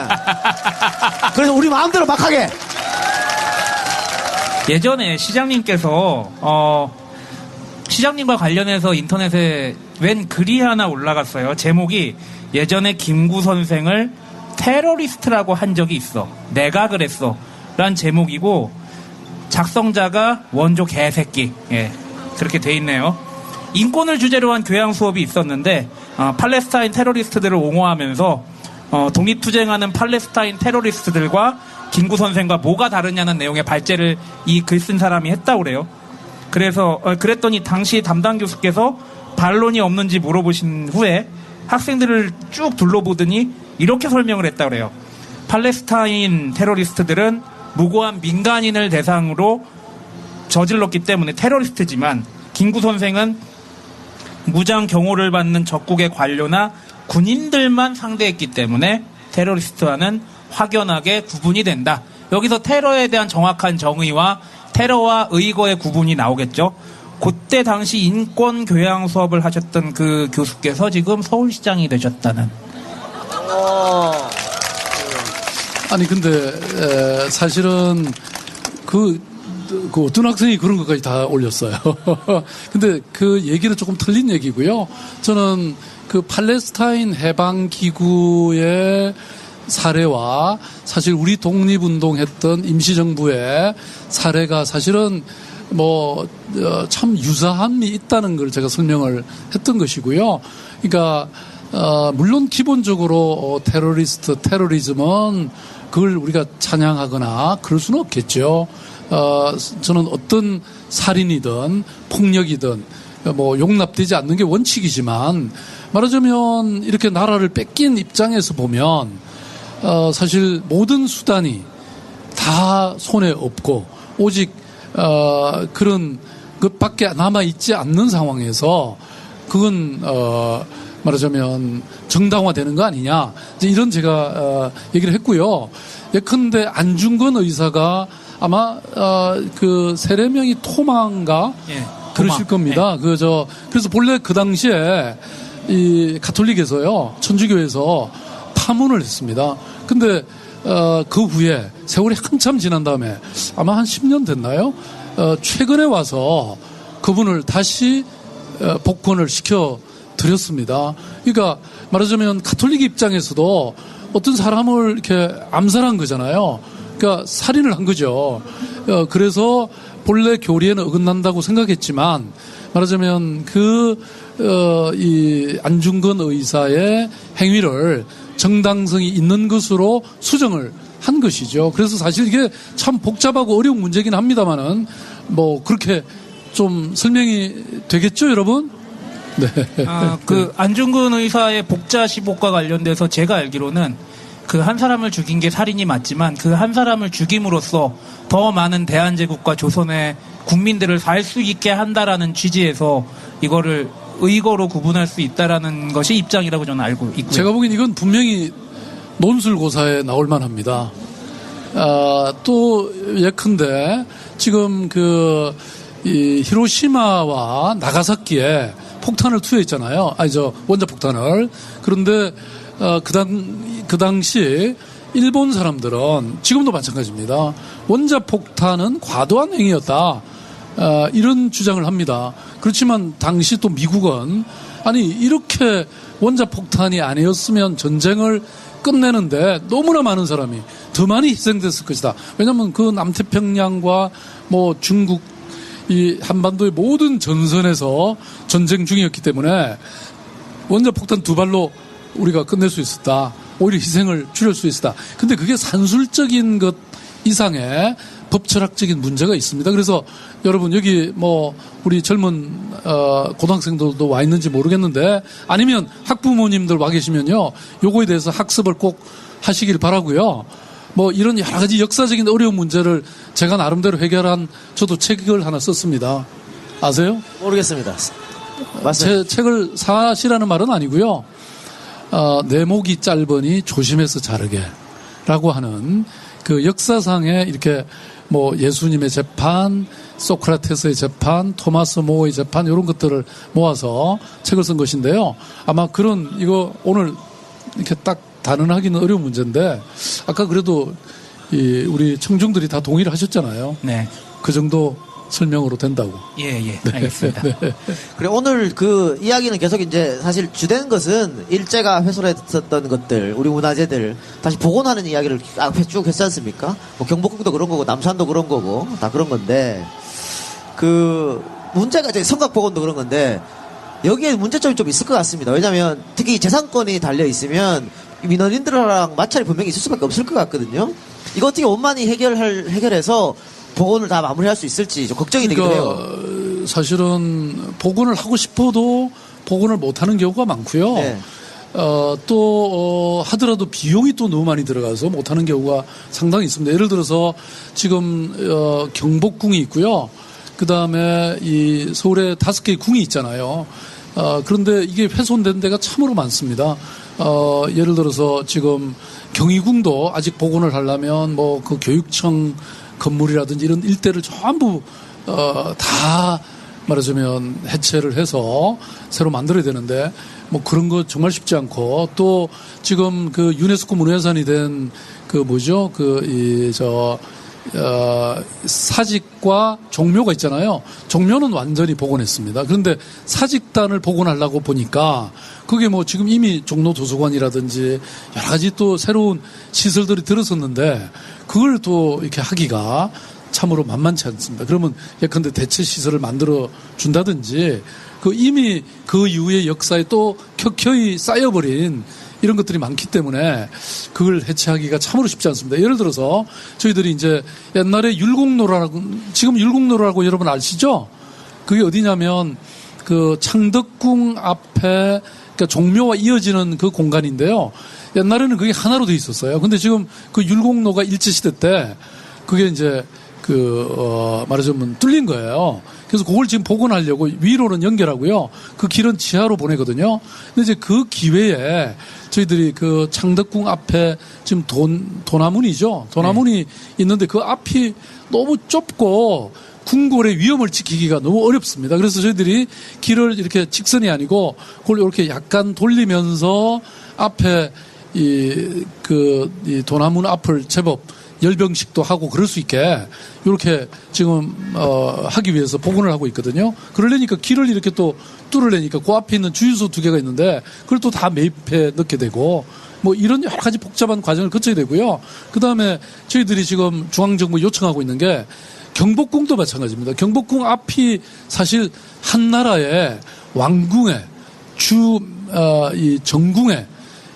그래서 우리 마음대로 막 하게. 예전에 시장님께서 시장님과 관련해서 인터넷에 웬 글이 하나 올라갔어요. 제목이 예전에 김구 선생을 테러리스트라고 한 적이 있어. 내가 그랬어. 란 제목이고 작성자가 원조 개새끼. 예. 그렇게 돼 있네요. 인권을 주제로 한 교양 수업이 있었는데 팔레스타인 테러리스트들을 옹호하면서 독립투쟁하는 팔레스타인 테러리스트들과 김구 선생과 뭐가 다르냐는 내용의 발제를 이 글 쓴 사람이 했다고 그래요. 그래서 그랬더니 당시 담당 교수께서 반론이 없는지 물어보신 후에 학생들을 쭉 둘러보더니 이렇게 설명을 했다고 그래요. 팔레스타인 테러리스트들은 무고한 민간인을 대상으로 저질렀기 때문에 테러리스트지만 김구 선생은 무장 경호를 받는 적국의 관료나 군인들만 상대했기 때문에 테러리스트와는 확연하게 구분이 된다. 여기서 테러에 대한 정확한 정의와 테러와 의거의 구분이 나오겠죠. 그때 당시 인권 교양 수업을 하셨던 그 교수께서 지금 서울시장이 되셨다는. 아니 근데 사실은 그 어떤 학생이 그런 것까지 다 올렸어요. 근데 그 얘기는 조금 틀린 얘기고요. 저는 그 팔레스타인 해방기구의 사례와 사실 우리 독립운동했던 임시정부의 사례가 사실은 참 유사함이 있다는 걸 제가 설명을 했던 것이고요. 그러니까 물론 기본적으로 테러리즘은 그걸 우리가 찬양하거나 그럴 수는 없겠죠. 저는 어떤 살인이든 폭력이든 용납되지 않는 게 원칙이지만 말하자면 이렇게 나라를 뺏긴 입장에서 보면 사실 모든 수단이 다 손에 없고 오직 그런 것밖에 남아있지 않는 상황에서 그건 말하자면 정당화되는 거 아니냐 이런 제가 얘기를 했고요. 예컨대 안중근 의사가 아마 그 세례명이 토마인가 그러실 겁니다. 예. 그래서 본래 그 당시에 이 가톨릭에서요 천주교에서 파문을 했습니다. 근데 그 후에 세월이 한참 지난 다음에 아마 한 10년 됐나요? 최근에 와서 그분을 다시 복권을 시켜 드렸습니다. 그러니까 말하자면 가톨릭 입장에서도 어떤 사람을 이렇게 암살한 거잖아요. 그러니까 살인을 한 거죠. 그래서 본래 교리에는 어긋난다고 생각했지만 말하자면 이 안중근 의사의 행위를 정당성이 있는 것으로 수정을 한 것이죠. 그래서 사실 이게 참 복잡하고 어려운 문제긴 합니다만은 그렇게 좀 설명이 되겠죠, 여러분? 네. 그 안중근 의사의 복자 시복과 관련돼서 제가 알기로는 그 한 사람을 죽인 게 살인이 맞지만 그 한 사람을 죽임으로써 더 많은 대한제국과 조선의 국민들을 살 수 있게 한다라는 취지에서 이거를 의거로 구분할 수 있다라는 것이 입장이라고 저는 알고 있고요. 제가 보기엔 이건 분명히 논술고사에 나올 만합니다. 또 예컨대 지금 이 히로시마와 나가사키에 폭탄을 투여했잖아요. 원자폭탄을. 그런데 그 당시 일본 사람들은 지금도 마찬가지입니다. 원자폭탄은 과도한 행위였다. 이런 주장을 합니다. 그렇지만 당시 또 미국은 이렇게 원자폭탄이 아니었으면 전쟁을 끝내는데 너무나 많은 사람이 더 많이 희생됐을 것이다. 왜냐하면 그 남태평양과 중국 이 한반도의 모든 전선에서 전쟁 중이었기 때문에 원자폭탄 2발로 우리가 끝낼 수 있었다. 오히려 희생을 줄일 수 있었다. 근데 그게 산술적인 것 이상의 법철학적인 문제가 있습니다. 그래서 여러분 여기 우리 젊은 고등학생들도 와 있는지 모르겠는데 아니면 학부모님들 와 계시면요. 요거에 대해서 학습을 꼭 하시길 바라고요. 이런 여러 가지 역사적인 어려운 문제를 제가 나름대로 해결한 저도 책을 하나 썼습니다. 아세요? 모르겠습니다. 맞습니다. 제 책을 사시라는 말은 아니고요. 내 목이 짧으니 조심해서 자르게 라고 하는 그 역사상에 이렇게 예수님의 재판, 소크라테스의 재판, 토마스 모어의 재판 이런 것들을 모아서 책을 쓴 것인데요. 아마 이거 오늘 이렇게 딱 단언하기는 어려운 문제인데 아까 그래도 우리 청중들이 다 동의를 하셨잖아요. 네. 그 정도 설명으로 된다고. 예, 알겠습니다. 그래, 오늘 그 이야기는 계속 이제 사실 주된 것은 일제가 훼손했었던 것들, 우리 문화재들 다시 복원하는 이야기를 앞에 쭉 했지 않습니까? 경복궁도 그런 거고, 남산도 그런 거고, 다 그런 건데, 문제가 이제 성곽 복원도 그런 건데, 여기에 문제점이 좀 있을 것 같습니다. 왜냐하면 특히 재산권이 달려 있으면 민원인들랑 마찰이 분명히 있을 수밖에 없을 것 같거든요. 이거 어떻게 원만히 해결해서 복원을 다 마무리할 수 있을지 좀 걱정이 되기도 해요. 사실은 복원을 하고 싶어도 복원을 못하는 경우가 많고요. 네. 하더라도 비용이 또 너무 많이 들어가서 못하는 경우가 상당히 있습니다. 예를 들어서 지금 경복궁이 있고요. 그 다음에 이 서울에 5개의 궁이 있잖아요. 그런데 이게 훼손된 데가 참으로 많습니다. 예를 들어서 지금 경희궁도 아직 복원을 하려면 뭐 그 교육청 건물이라든지 이런 일대를 전부 다 말하자면 해체를 해서 새로 만들어야 되는데 뭐 그런 거 정말 쉽지 않고 또 지금 그 유네스코 문화유산이 된 그 뭐죠 사직과 종묘가 있잖아요. 종묘는 완전히 복원했습니다. 그런데 사직단을 복원하려고 보니까 그게 뭐 지금 이미 종로 도서관이라든지 여러 가지 또 새로운 시설들이 들어섰는데 그걸 또 이렇게 하기가 참으로 만만치 않습니다. 그러면 예컨대 대체 시설을 만들어 준다든지 그 이미 그 이후의 역사에 또 켜켜이 쌓여버린 이런 것들이 많기 때문에 그걸 해체하기가 참으로 쉽지 않습니다. 예를 들어서 저희들이 이제 옛날에 율곡로라고 지금 율곡로라고 여러분 아시죠? 그게 어디냐면 그 창덕궁 앞에 그러니까 종묘와 이어지는 그 공간인데요. 옛날에는 그게 하나로 돼 있었어요. 근데 지금 그 율곡로가 일제시대 때 그게 이제 말하자면 뚫린 거예요. 그래서 그걸 지금 복원하려고 위로는 연결하고요. 그 길은 지하로 보내거든요. 근데 이제 그 기회에 저희들이 그 창덕궁 앞에 지금 도나문이죠. 도나문이 있는데 그 앞이 너무 좁고 궁궐의 위험을 지키기가 너무 어렵습니다. 그래서 저희들이 길을 이렇게 직선이 아니고 그걸 이렇게 약간 돌리면서 앞에 이 도나문 앞을 제법 열병식도 하고 그럴 수 있게 이렇게 지금 하기 위해서 복원을 하고 있거든요. 그러려니까 길을 이렇게 또 뚫으려니까 그 앞에 있는 주유소 2개가 있는데 그걸 또 다 매입해 넣게 되고 뭐 이런 여러 가지 복잡한 과정을 거쳐야 되고요. 그다음에 저희들이 지금 중앙정부 요청하고 있는 게 경복궁도 마찬가지입니다. 경복궁 앞이 사실 한 나라의 왕궁의 이 정궁의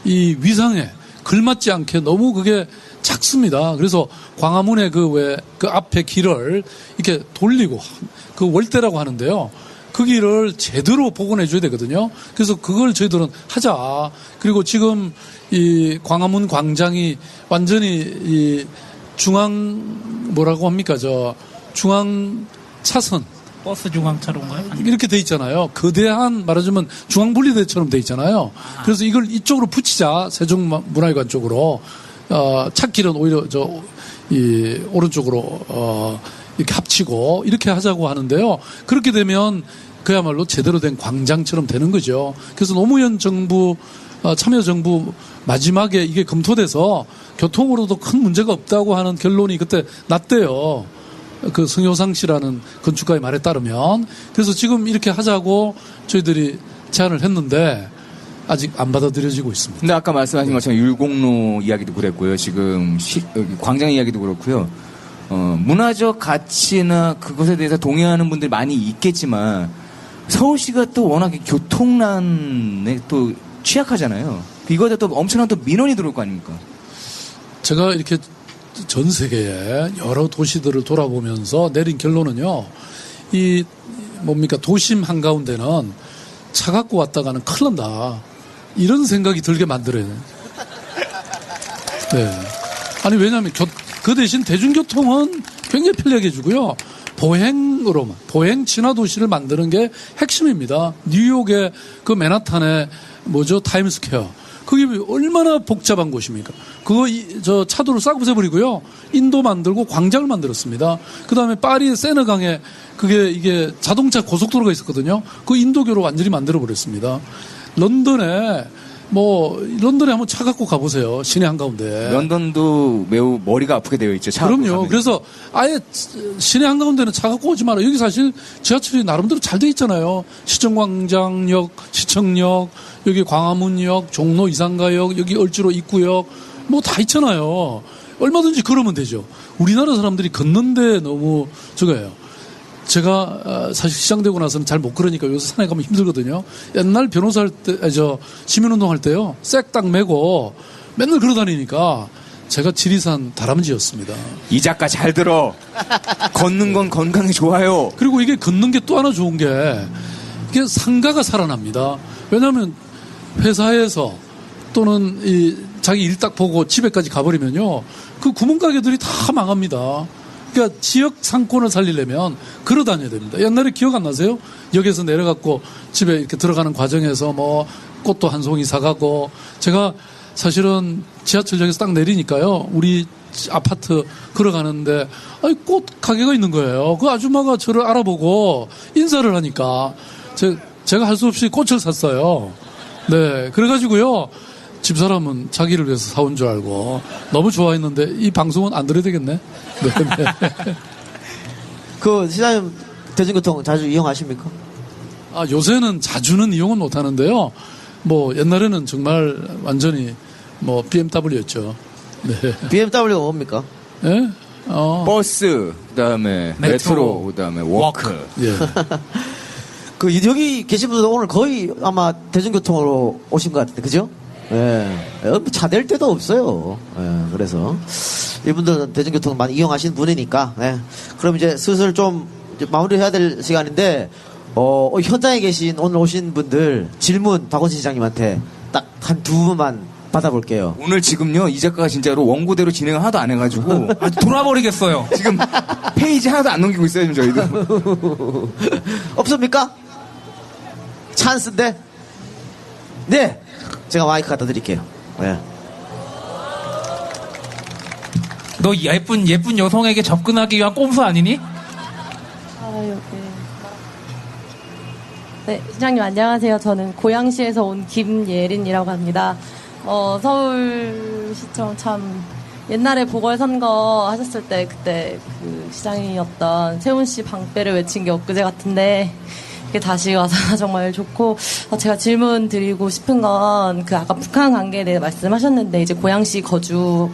이 위상에 걸맞지 않게 너무 그게 작습니다. 그래서 광화문의 그 앞에 길을 이렇게 돌리고 그 월대라고 하는데요. 그 길을 제대로 복원해 줘야 되거든요. 그래서 그걸 저희들은 하자. 그리고 지금 이 광화문 광장이 완전히 이 중앙 차선. 버스 중앙차로인가요? 이렇게 돼 있잖아요. 거대한 말하자면 중앙분리대처럼 돼 있잖아요. 그래서 이걸 이쪽으로 붙이자. 세종문화회관 쪽으로. 찾길은 오히려 오른쪽으로 이렇게 합치고 이렇게 하자고 하는데요. 그렇게 되면 그야말로 제대로 된 광장처럼 되는 거죠. 그래서 노무현 정부 참여정부 마지막에 이게 검토돼서 교통으로도 큰 문제가 없다고 하는 결론이 그때 났대요. 그 성효상 씨라는 건축가의 말에 따르면. 그래서 지금 이렇게 하자고 저희들이 제안을 했는데 아직 안 받아들여지고 있습니다. 근데 아까 말씀하신 것처럼 율곡로 이야기도 그랬고요. 지금 광장 이야기도 그렇고요. 문화적 가치나 그것에 대해서 동의하는 분들이 많이 있겠지만 서울시가 또 워낙에 교통난에 또 취약하잖아요. 이거에 또 엄청난 또 민원이 들어올 거 아닙니까? 제가 이렇게 전 세계의 여러 도시들을 돌아보면서 내린 결론은요. 도심 한가운데는 차 갖고 왔다가는 큰일 난다. 이런 생각이 들게 만들어요. 네. 아니, 왜냐하면 그 대신 대중교통은 굉장히 편리하게 해주고요. 보행 친화도시를 만드는 게 핵심입니다. 뉴욕의 그 맨하탄의 타임스퀘어. 그게 얼마나 복잡한 곳입니까? 그거 차도를 싹 부숴버리고요. 인도 만들고 광장을 만들었습니다. 그 다음에 파리의 세느강에 이게 자동차 고속도로가 있었거든요. 그 인도교로 완전히 만들어버렸습니다. 런던에 한번 차 갖고 가보세요. 시내 한가운데. 런던도 매우 머리가 아프게 되어 있죠. 그럼요. 그래서 아예 시내 한가운데는 차 갖고 오지 마라. 여기 사실 지하철이 나름대로 잘 돼 있잖아요. 시청광장역, 시청역, 여기 광화문역, 종로 이산가역, 여기 을지로 입구역, 다 있잖아요. 얼마든지 걸으면 되죠. 우리나라 사람들이 걷는데 너무 저거예요. 제가 사실 시장 되고 나서는 잘 못 걸으니까 요새 산에 가면 힘들거든요. 옛날 변호사 할 때, 시민운동 할 때요. 쌔딱 메고 맨날 걸어 다니니까 제가 지리산 다람쥐였습니다. 이 작가 잘 들어. 걷는 건 건강에 좋아요. 그리고 이게 걷는 게 또 하나 좋은 게 이게 상가가 살아납니다. 왜냐하면 회사에서 또는 자기 일 딱 보고 집에까지 가버리면요. 그 구멍가게들이 다 망합니다. 그러니까 지역 상권을 살리려면 걸어 다녀야 됩니다. 옛날에 기억 안 나세요? 역에서 내려갖고 집에 이렇게 들어가는 과정에서 뭐 꽃도 한 송이 사가고 제가 사실은 지하철역에서 딱 내리니까요. 우리 아파트 걸어가는데 꽃 가게가 있는 거예요. 그 아줌마가 저를 알아보고 인사를 하니까 제가 할 수 없이 꽃을 샀어요. 네, 그래가지고요. 집사람은 자기를 위해서 사온 줄 알고 너무 좋아했는데 이 방송은 안 들어야 되겠네. 네, 네. 그 시장님 대중교통 자주 이용하십니까? 요새는 자주는 이용은 못 하는데요. 뭐 옛날에는 정말 완전히 뭐 BMW였죠. 네. BMW가 뭡니까? 예? 버스, 그다음에 메트로, 그다음에 워크. 예. 그 여기 계신 분들 오늘 거의 아마 대중교통으로 오신 것 같은데, 그죠? 예. 차 댈 데도 없어요. 예. 그래서 이분들은 대중교통 많이 이용하시는 분이니까. 예. 그럼 이제 슬슬 좀 이제 마무리해야 될 시간인데, 현장에 계신 오늘 오신 분들 질문 박원순 시장님한테 딱 한 두 분만 받아볼게요. 오늘 지금요 이 작가가 진짜로 원고대로 진행을 하나도 안 해가지고 돌아버리겠어요. 지금 페이지 하나도 안 넘기고 있어요 지금 저희도. 없습니까? 찬스인데? 네! 제가 마이크 갖다 드릴게요. 네. 너 예쁜 여성에게 접근하기 위한 꼼수 아니니? 네, 시장님 안녕하세요. 저는 고양시에서 온 김예린이라고 합니다. 서울시청 참 옛날에 보궐선거 하셨을 때 그때 그 시장이었던 세훈 씨 방패를 외친 게 엊그제 같은데 이게 다시 와서 정말 좋고 제가 질문 드리고 싶은 건 그 아까 북한 관계에 대해 말씀하셨는데 이제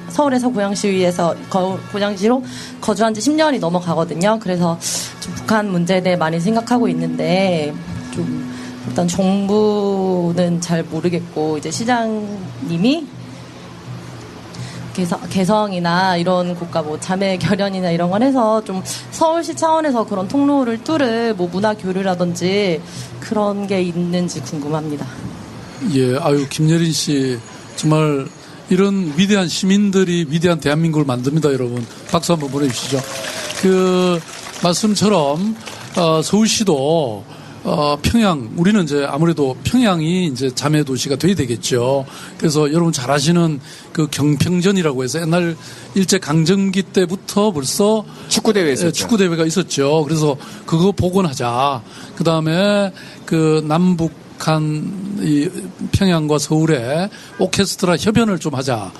서울에서 고양시로 거주한 지 10년이 넘어가거든요. 그래서 좀 북한 문제에 대해 많이 생각하고 있는데 좀 일단 정부는 잘 모르겠고 이제 시장님이 개성이나 이런 국가 뭐 자매 결연이나 이런 걸 해서 좀 서울시 차원에서 그런 통로를 뚫을 뭐 문화 교류라든지 그런 게 있는지 궁금합니다. 예, 김예린 씨 정말 이런 위대한 시민들이 위대한 대한민국을 만듭니다, 여러분. 박수 한번 보내주시죠. 그 말씀처럼 서울시도 평양, 우리는 이제 아무래도 평양이 이제 자매 도시가 돼야 되겠죠. 그래서 여러분 잘 아시는 그 경평전이라고 해서 옛날 일제강점기 때부터 벌써 축구대회 있었죠. 축구대회가 있었죠. 그래서 그거 복원하자. 그 다음에 그 남북한 이 평양과 서울에 오케스트라 협연을 좀 하자.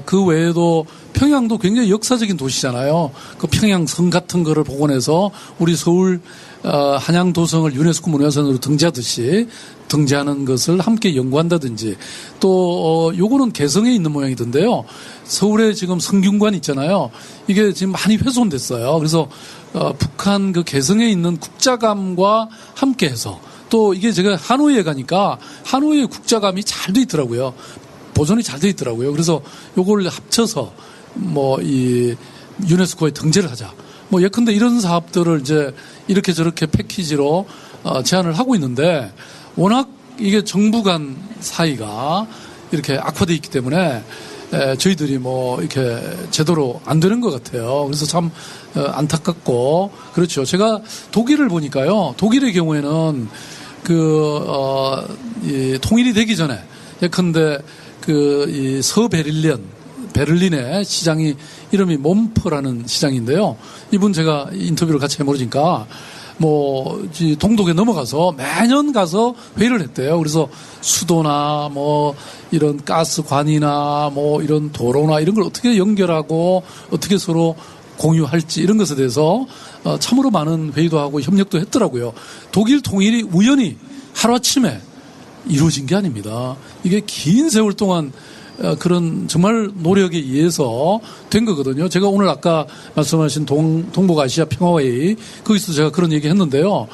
그 외에도 평양도 굉장히 역사적인 도시잖아요. 그 평양성 같은 거를 복원해서 우리 서울 한양도성을 유네스코 문화유산으로 등재하는 것을 함께 연구한다든지 또 요거는 개성에 있는 모양이던데요. 서울에 지금 성균관 있잖아요. 이게 지금 많이 훼손됐어요. 그래서 북한 그 개성에 있는 국자감과 함께해서 또 이게 제가 하노이에 가니까 하노이의 국자감이 잘 돼 있더라고요. 보존이 잘 돼 있더라고요. 그래서 요걸 합쳐서 뭐 이 유네스코에 등재를 하자. 뭐 예컨대 이런 사업들을 이제 이렇게 저렇게 패키지로 제안을 하고 있는데 워낙 이게 정부 간 사이가 이렇게 악화되어 있기 때문에 저희들이 뭐 이렇게 제대로 안 되는 것 같아요. 그래서 참 안타깝고 그렇죠. 제가 독일을 보니까요. 독일의 경우에는 이 통일이 되기 전에 예컨대 이 베를린의 시장이 이름이 몬퍼라는 시장인데요. 이분 제가 인터뷰를 같이 해보니까 동독에 넘어가서 매년 가서 회의를 했대요. 그래서 수도나 이런 가스관이나 이런 도로나 이런 걸 어떻게 연결하고 어떻게 서로 공유할지 이런 것에 대해서 참으로 많은 회의도 하고 협력도 했더라고요. 독일 통일이 우연히 하루아침에 이루어진 게 아닙니다. 이게 긴 세월 동안 그런 정말 노력에 의해서 된 거거든요. 제가 오늘 아까 말씀하신 동북아시아 평화회의 거기서 제가 그런 얘기 했는데요.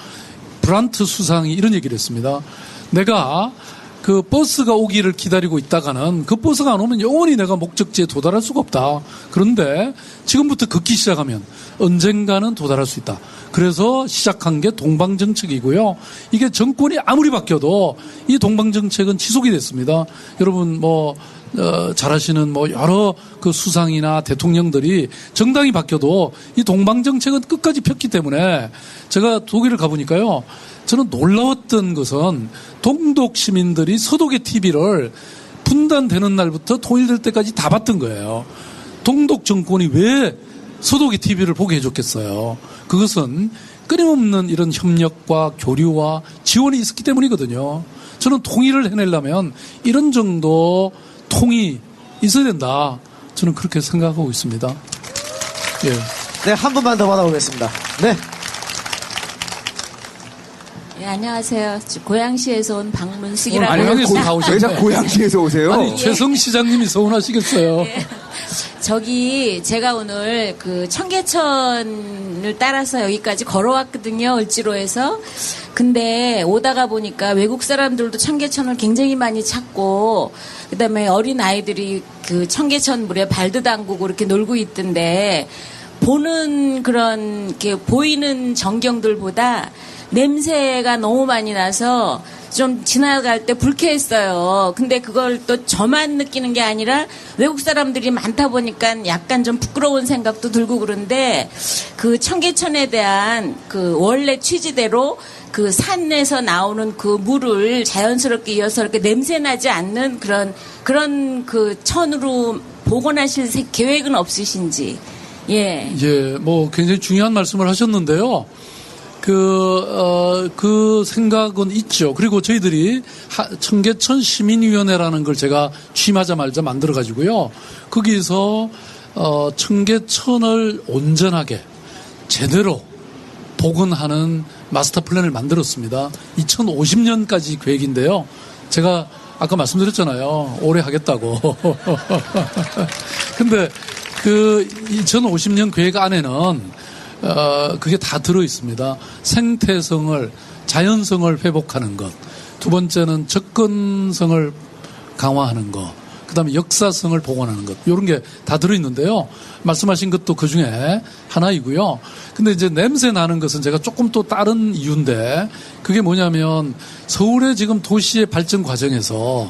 브란트 수상이 이런 얘기를 했습니다. 내가 그 버스가 오기를 기다리고 있다가는 그 버스가 안 오면 영원히 내가 목적지에 도달할 수가 없다. 그런데 지금부터 걷기 시작하면 언젠가는 도달할 수 있다. 그래서 시작한 게 동방정책이고요. 이게 정권이 아무리 바뀌어도 이 동방정책은 지속이 됐습니다. 여러분 잘 아시는 여러 그 수상이나 대통령들이 정당이 바뀌어도 이 동방정책은 끝까지 폈기 때문에 제가 독일을 가보니까요. 저는 놀라웠던 것은 동독 시민들이 서독의 TV를 분단되는 날부터 통일될 때까지 다 봤던 거예요. 동독 정권이 왜 서독의 TV를 보게 해줬겠어요. 그것은 끊임없는 이런 협력과 교류와 지원이 있었기 때문이거든요. 저는 통일을 해내려면 이런 정도 통이 있어야 된다. 저는 그렇게 생각하고 있습니다. 예. 네, 한 분만 더 받아보겠습니다. 네. 네, 안녕하세요. 고양시에서 온 박문숙이라고 아니, 합니다. 여기 다 오셨네. 왜 자꾸 고양시에서 오세요? 아니, 최성 시장님이 서운하시겠어요. 예. 저기 제가 오늘 그 청계천을 따라서 여기까지 걸어왔거든요. 을지로에서. 근데 오다가 보니까 외국 사람들도 청계천을 굉장히 많이 찾고 그다음에 어린 아이들이 그 청계천 물에 발도 담그고 이렇게 놀고 있던데 보는 그런 이렇게 보이는 전경들보다 냄새가 너무 많이 나서 좀 지나갈 때 불쾌했어요. 근데 그걸 또 저만 느끼는 게 아니라 외국 사람들이 많다 보니까 약간 좀 부끄러운 생각도 들고 그런데 그 청계천에 대한 그 원래 취지대로 그 산에서 나오는 그 물을 자연스럽게 이어서 이렇게 냄새 나지 않는 그런 그 천으로 복원하실 계획은 없으신지. 예. 예, 굉장히 중요한 말씀을 하셨는데요. 그 생각은 있죠. 그리고 저희들이 청계천 시민위원회라는 걸 제가 취임하자마자 만들어가지고요. 거기서, 청계천을 온전하게 제대로 복원하는 마스터 플랜을 만들었습니다. 2050년까지 계획인데요. 제가 아까 말씀드렸잖아요. 오래 하겠다고. 근데 그 2050년 계획 안에는 그게 다 들어 있습니다. 생태성을, 자연성을 회복하는 것. 두 번째는 접근성을 강화하는 것. 그 다음에 역사성을 복원하는 것. 이런 게 다 들어 있는데요. 말씀하신 것도 그 중에 하나이고요. 근데 이제 냄새 나는 것은 제가 조금 또 다른 이유인데 그게 뭐냐면 서울의 지금 도시의 발전 과정에서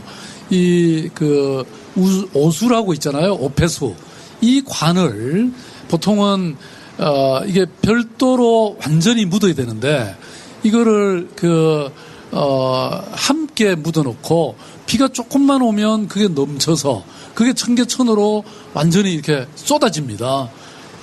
오수라고 있잖아요. 오폐수. 이 관을 보통은 이게 별도로 완전히 묻어야 되는데, 이거를 함께 묻어놓고, 비가 조금만 오면 그게 넘쳐서, 그게 청계천으로 완전히 이렇게 쏟아집니다.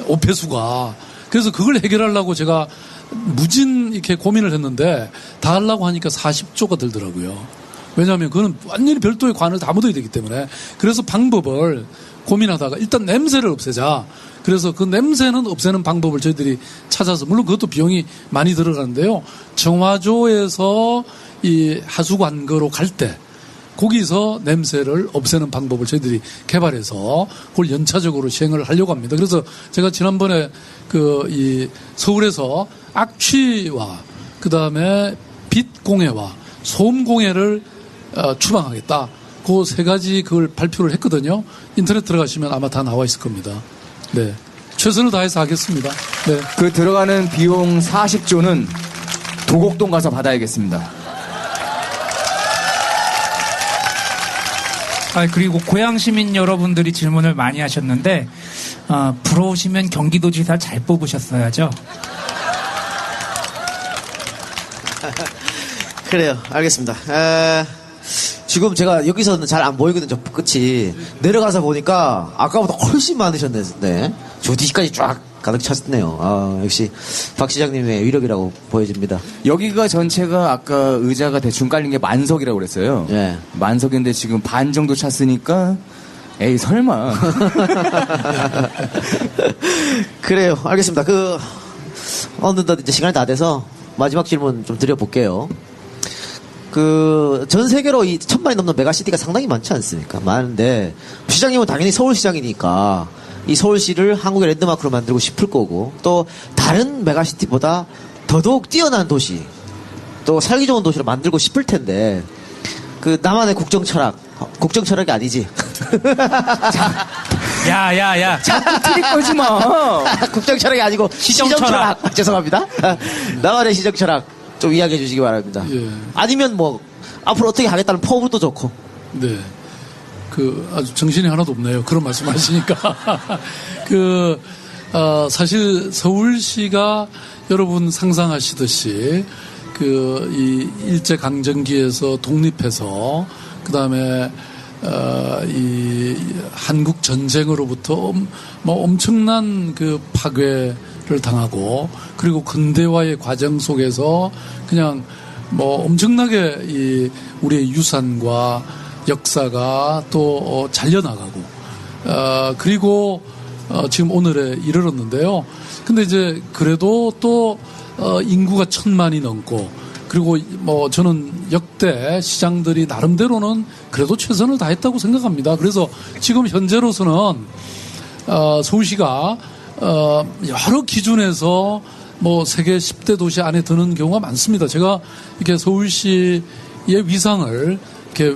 오폐수가. 그래서 그걸 해결하려고 제가 무진 이렇게 고민을 했는데, 다 하려고 하니까 40조가 들더라고요. 왜냐하면 그거는 완전히 별도의 관을 다 묻어야 되기 때문에. 그래서 방법을 고민하다가 일단 냄새를 없애자. 그래서 그 냄새는 없애는 방법을 저희들이 찾아서, 물론 그것도 비용이 많이 들어가는데요. 정화조에서 이 하수관거로 갈 때 거기서 냄새를 없애는 방법을 저희들이 개발해서 그걸 연차적으로 시행을 하려고 합니다. 그래서 제가 지난번에 서울에서 악취와 그 다음에 빛공해와 소음공해를 추방하겠다. 그 세 가지 그걸 발표를 했거든요. 인터넷 들어가시면 아마 다 나와 있을 겁니다. 네. 최선을 다해서 하겠습니다. 네. 그 들어가는 비용 40조는 도곡동 가서 받아야겠습니다. 그리고 고양 시민 여러분들이 질문을 많이 하셨는데, 부러우시면 경기도지사 잘 뽑으셨어야죠. 그래요. 알겠습니다. 지금 제가 여기서는 잘 안 보이거든요. 끝이. 내려가서 보니까 아까보다 훨씬 많으셨네. 네. 저 뒤까지 쫙 가득 찼네요. 역시 박 시장님의 위력이라고 보여집니다. 여기가 전체가 아까 의자가 대충 깔린 게 만석이라고 그랬어요. 예. 만석인데 지금 반 정도 찼으니까 에이 설마. 그래요. 알겠습니다. 어느덧 이제 시간이 다 돼서 마지막 질문 좀 드려볼게요. 전 세계로 이 1000만이 넘는 메가시티가 상당히 많지 않습니까? 많은데, 시장님은 당연히 서울시장이니까, 이 서울시를 한국의 랜드마크로 만들고 싶을 거고, 또, 다른 메가시티보다 더더욱 뛰어난 도시, 또 살기 좋은 도시로 만들고 싶을 텐데, 나만의 국정 철학이 아니지. 야. 자꾸 틀릴 거지 뭐. 국정 철학이 아니고, 시정 철학. 죄송합니다. 나만의 시정 철학, 좀 이야기해 주시기 바랍니다. 예. 아니면 앞으로 어떻게 하겠다는 포부도 좋고. 네. 아주 정신이 하나도 없네요. 그런 말씀 하시니까. 사실 서울시가 여러분 상상하시듯이 이 일제강점기에서 독립해서 그 다음에 이 한국 전쟁으로부터 엄청난 파괴를 당하고 그리고 근대화의 과정 속에서 그냥 엄청나게 우리의 유산과 역사가 또 잘려나가고 그리고 지금 오늘에 이르렀는데요. 근데 이제 그래도 또 인구가 1000만이 넘고 그리고 저는 역대 시장들이 나름대로는 그래도 최선을 다했다고 생각합니다. 그래서 지금 현재로서는 서울시가 여러 기준에서 세계 10대 도시 안에 드는 경우가 많습니다. 제가 이렇게 서울시의 위상을 이렇게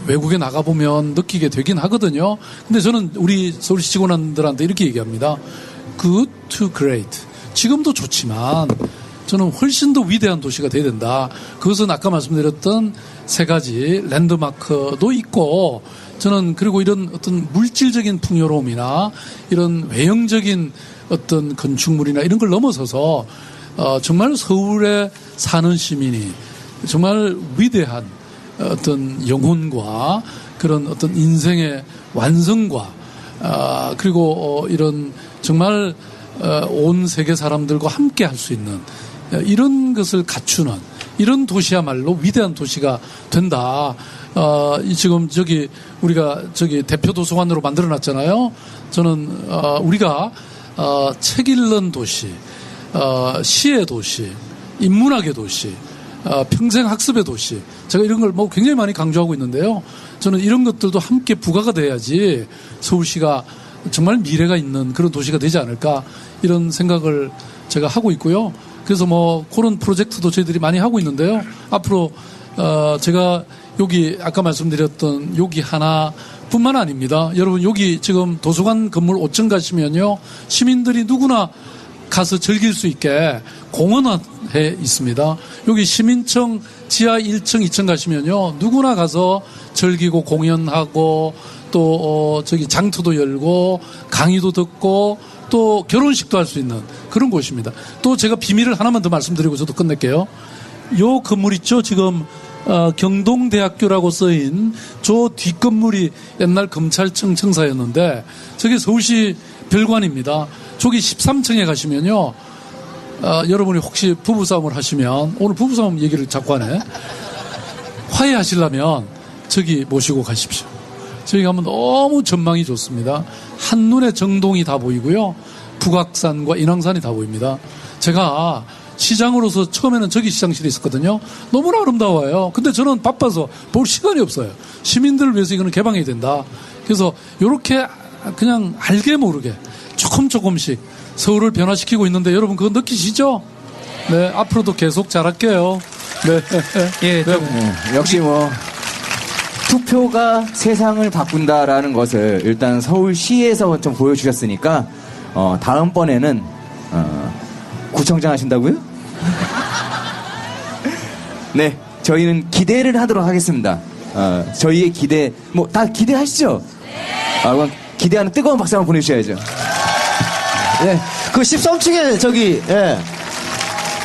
외국에 나가보면 느끼게 되긴 하거든요. 근데 저는 우리 서울시 직원들한테 이렇게 얘기합니다. Good to great. 지금도 좋지만 저는 훨씬 더 위대한 도시가 돼야 된다. 그것은 아까 말씀드렸던 3가지 랜드마크도 있고 저는 그리고 이런 어떤 물질적인 풍요로움이나 이런 외형적인 어떤 건축물이나 이런 걸 넘어서서 정말 서울에 사는 시민이 정말 위대한 어떤 영혼과 그런 어떤 인생의 완성과 그리고 이런 정말 온 세계 사람들과 함께 할 수 있는 이런 것을 갖추는 이런 도시야말로 위대한 도시가 된다. 지금 우리가 대표 도서관으로 만들어 놨잖아요. 저는 우리가 책 읽는 도시, 시의 도시, 인문학의 도시, 평생 학습의 도시. 제가 이런 걸 굉장히 많이 강조하고 있는데요. 저는 이런 것들도 함께 부과가 돼야지 서울시가 정말 미래가 있는 그런 도시가 되지 않을까 이런 생각을 제가 하고 있고요. 그래서 그런 프로젝트도 저희들이 많이 하고 있는데요. 앞으로 제가 여기 아까 말씀드렸던 여기 하나뿐만 아닙니다. 여러분 여기 지금 도서관 건물 5층 가시면요. 시민들이 누구나 가서 즐길 수 있게 공원에 있습니다. 여기 시민청 지하 1층, 2층 가시면요. 누구나 가서 즐기고 공연하고 또 장터도 열고 강의도 듣고 또 결혼식도 할 수 있는 그런 곳입니다. 또 제가 비밀을 하나만 더 말씀드리고 저도 끝낼게요. 요 건물 있죠? 지금 경동대학교라고 써인 저 뒷건물이 옛날 검찰청 청사였는데 저게 서울시 별관입니다. 저기 13층에 가시면요. 여러분이 혹시 부부싸움을 하시면 오늘 부부싸움 얘기를 자꾸 하네. 화해하시려면 저기 모시고 가십시오. 저기 가면 너무 전망이 좋습니다. 한눈에 정동이 다 보이고요. 북악산과 인왕산이 다 보입니다. 제가 시장으로서 처음에는 저기 시장실에 있었거든요. 너무나 아름다워요. 근데 저는 바빠서 볼 시간이 없어요. 시민들을 위해서 이거는 개방해야 된다. 그래서 이렇게 그냥 알게 모르게 조금씩 서울을 변화시키고 있는데 여러분 그거 느끼시죠? 네, 앞으로도 계속 잘할게요. 네. 예, 역시 투표가 세상을 바꾼다라는 것을 일단 서울시에서 좀 보여주셨으니까 다음번에는 구청장 하신다고요? 네, 저희는 기대를 하도록 하겠습니다. 저희의 기대 다 기대하시죠? 그럼 기대하는 뜨거운 박수 한번 보내주셔야죠. 네. 13층에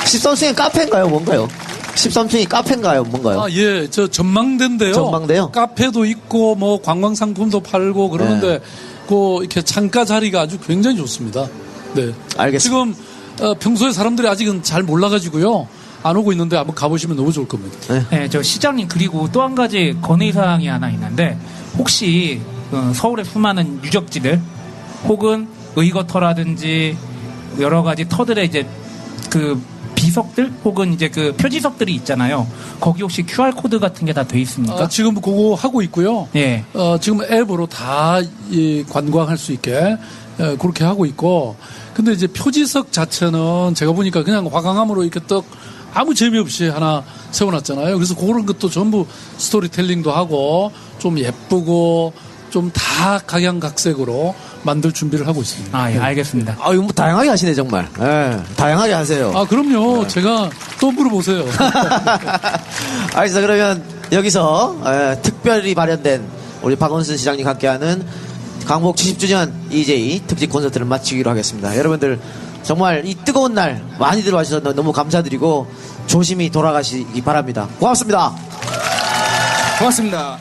13층에 카페인가요? 뭔가요? 13층이 카페인가요? 뭔가요? 예, 저 전망대인데요. 전망대요? 카페도 있고 관광 상품도 팔고 그러는데 이렇게 창가 자리가 아주 굉장히 좋습니다. 네. 알겠습니다. 지금 평소에 사람들이 아직은 잘 몰라가지고요. 안 오고 있는데 한번 가보시면 너무 좋을 겁니다. 네, 저 시장님 그리고 또 한 가지 건의사항이 하나 있는데 혹시 서울의 수많은 유적지들 혹은 의거터라든지 여러 가지 터들의 이제 비석들 혹은 이제 그 표지석들이 있잖아요. 거기 혹시 QR 코드 같은 게 다 돼 있습니까? 지금 그거 하고 있고요. 예. 지금 앱으로 다 관광할 수 있게 그렇게 하고 있고. 근데 이제 표지석 자체는 제가 보니까 그냥 화강암으로 이렇게 떡 아무 재미없이 하나 세워놨잖아요. 그래서 그런 것도 전부 스토리텔링도 하고 좀 예쁘고 좀 다 각양각색으로 만들 준비를 하고 있습니다. 아, 예, 알겠습니다. 이거 뭐 다양하게 하시네, 정말. 예, 다양하게 하세요. 그럼요. 제가 또 물어보세요. 알겠습니다. 그러면 여기서 특별히 마련된 우리 박원순 시장님 함께하는 광복 70주년 EJ 특집 콘서트를 마치기로 하겠습니다. 여러분들 정말 이 뜨거운 날 많이들 와주셔서 너무 감사드리고 조심히 돌아가시기 바랍니다. 고맙습니다. 고맙습니다.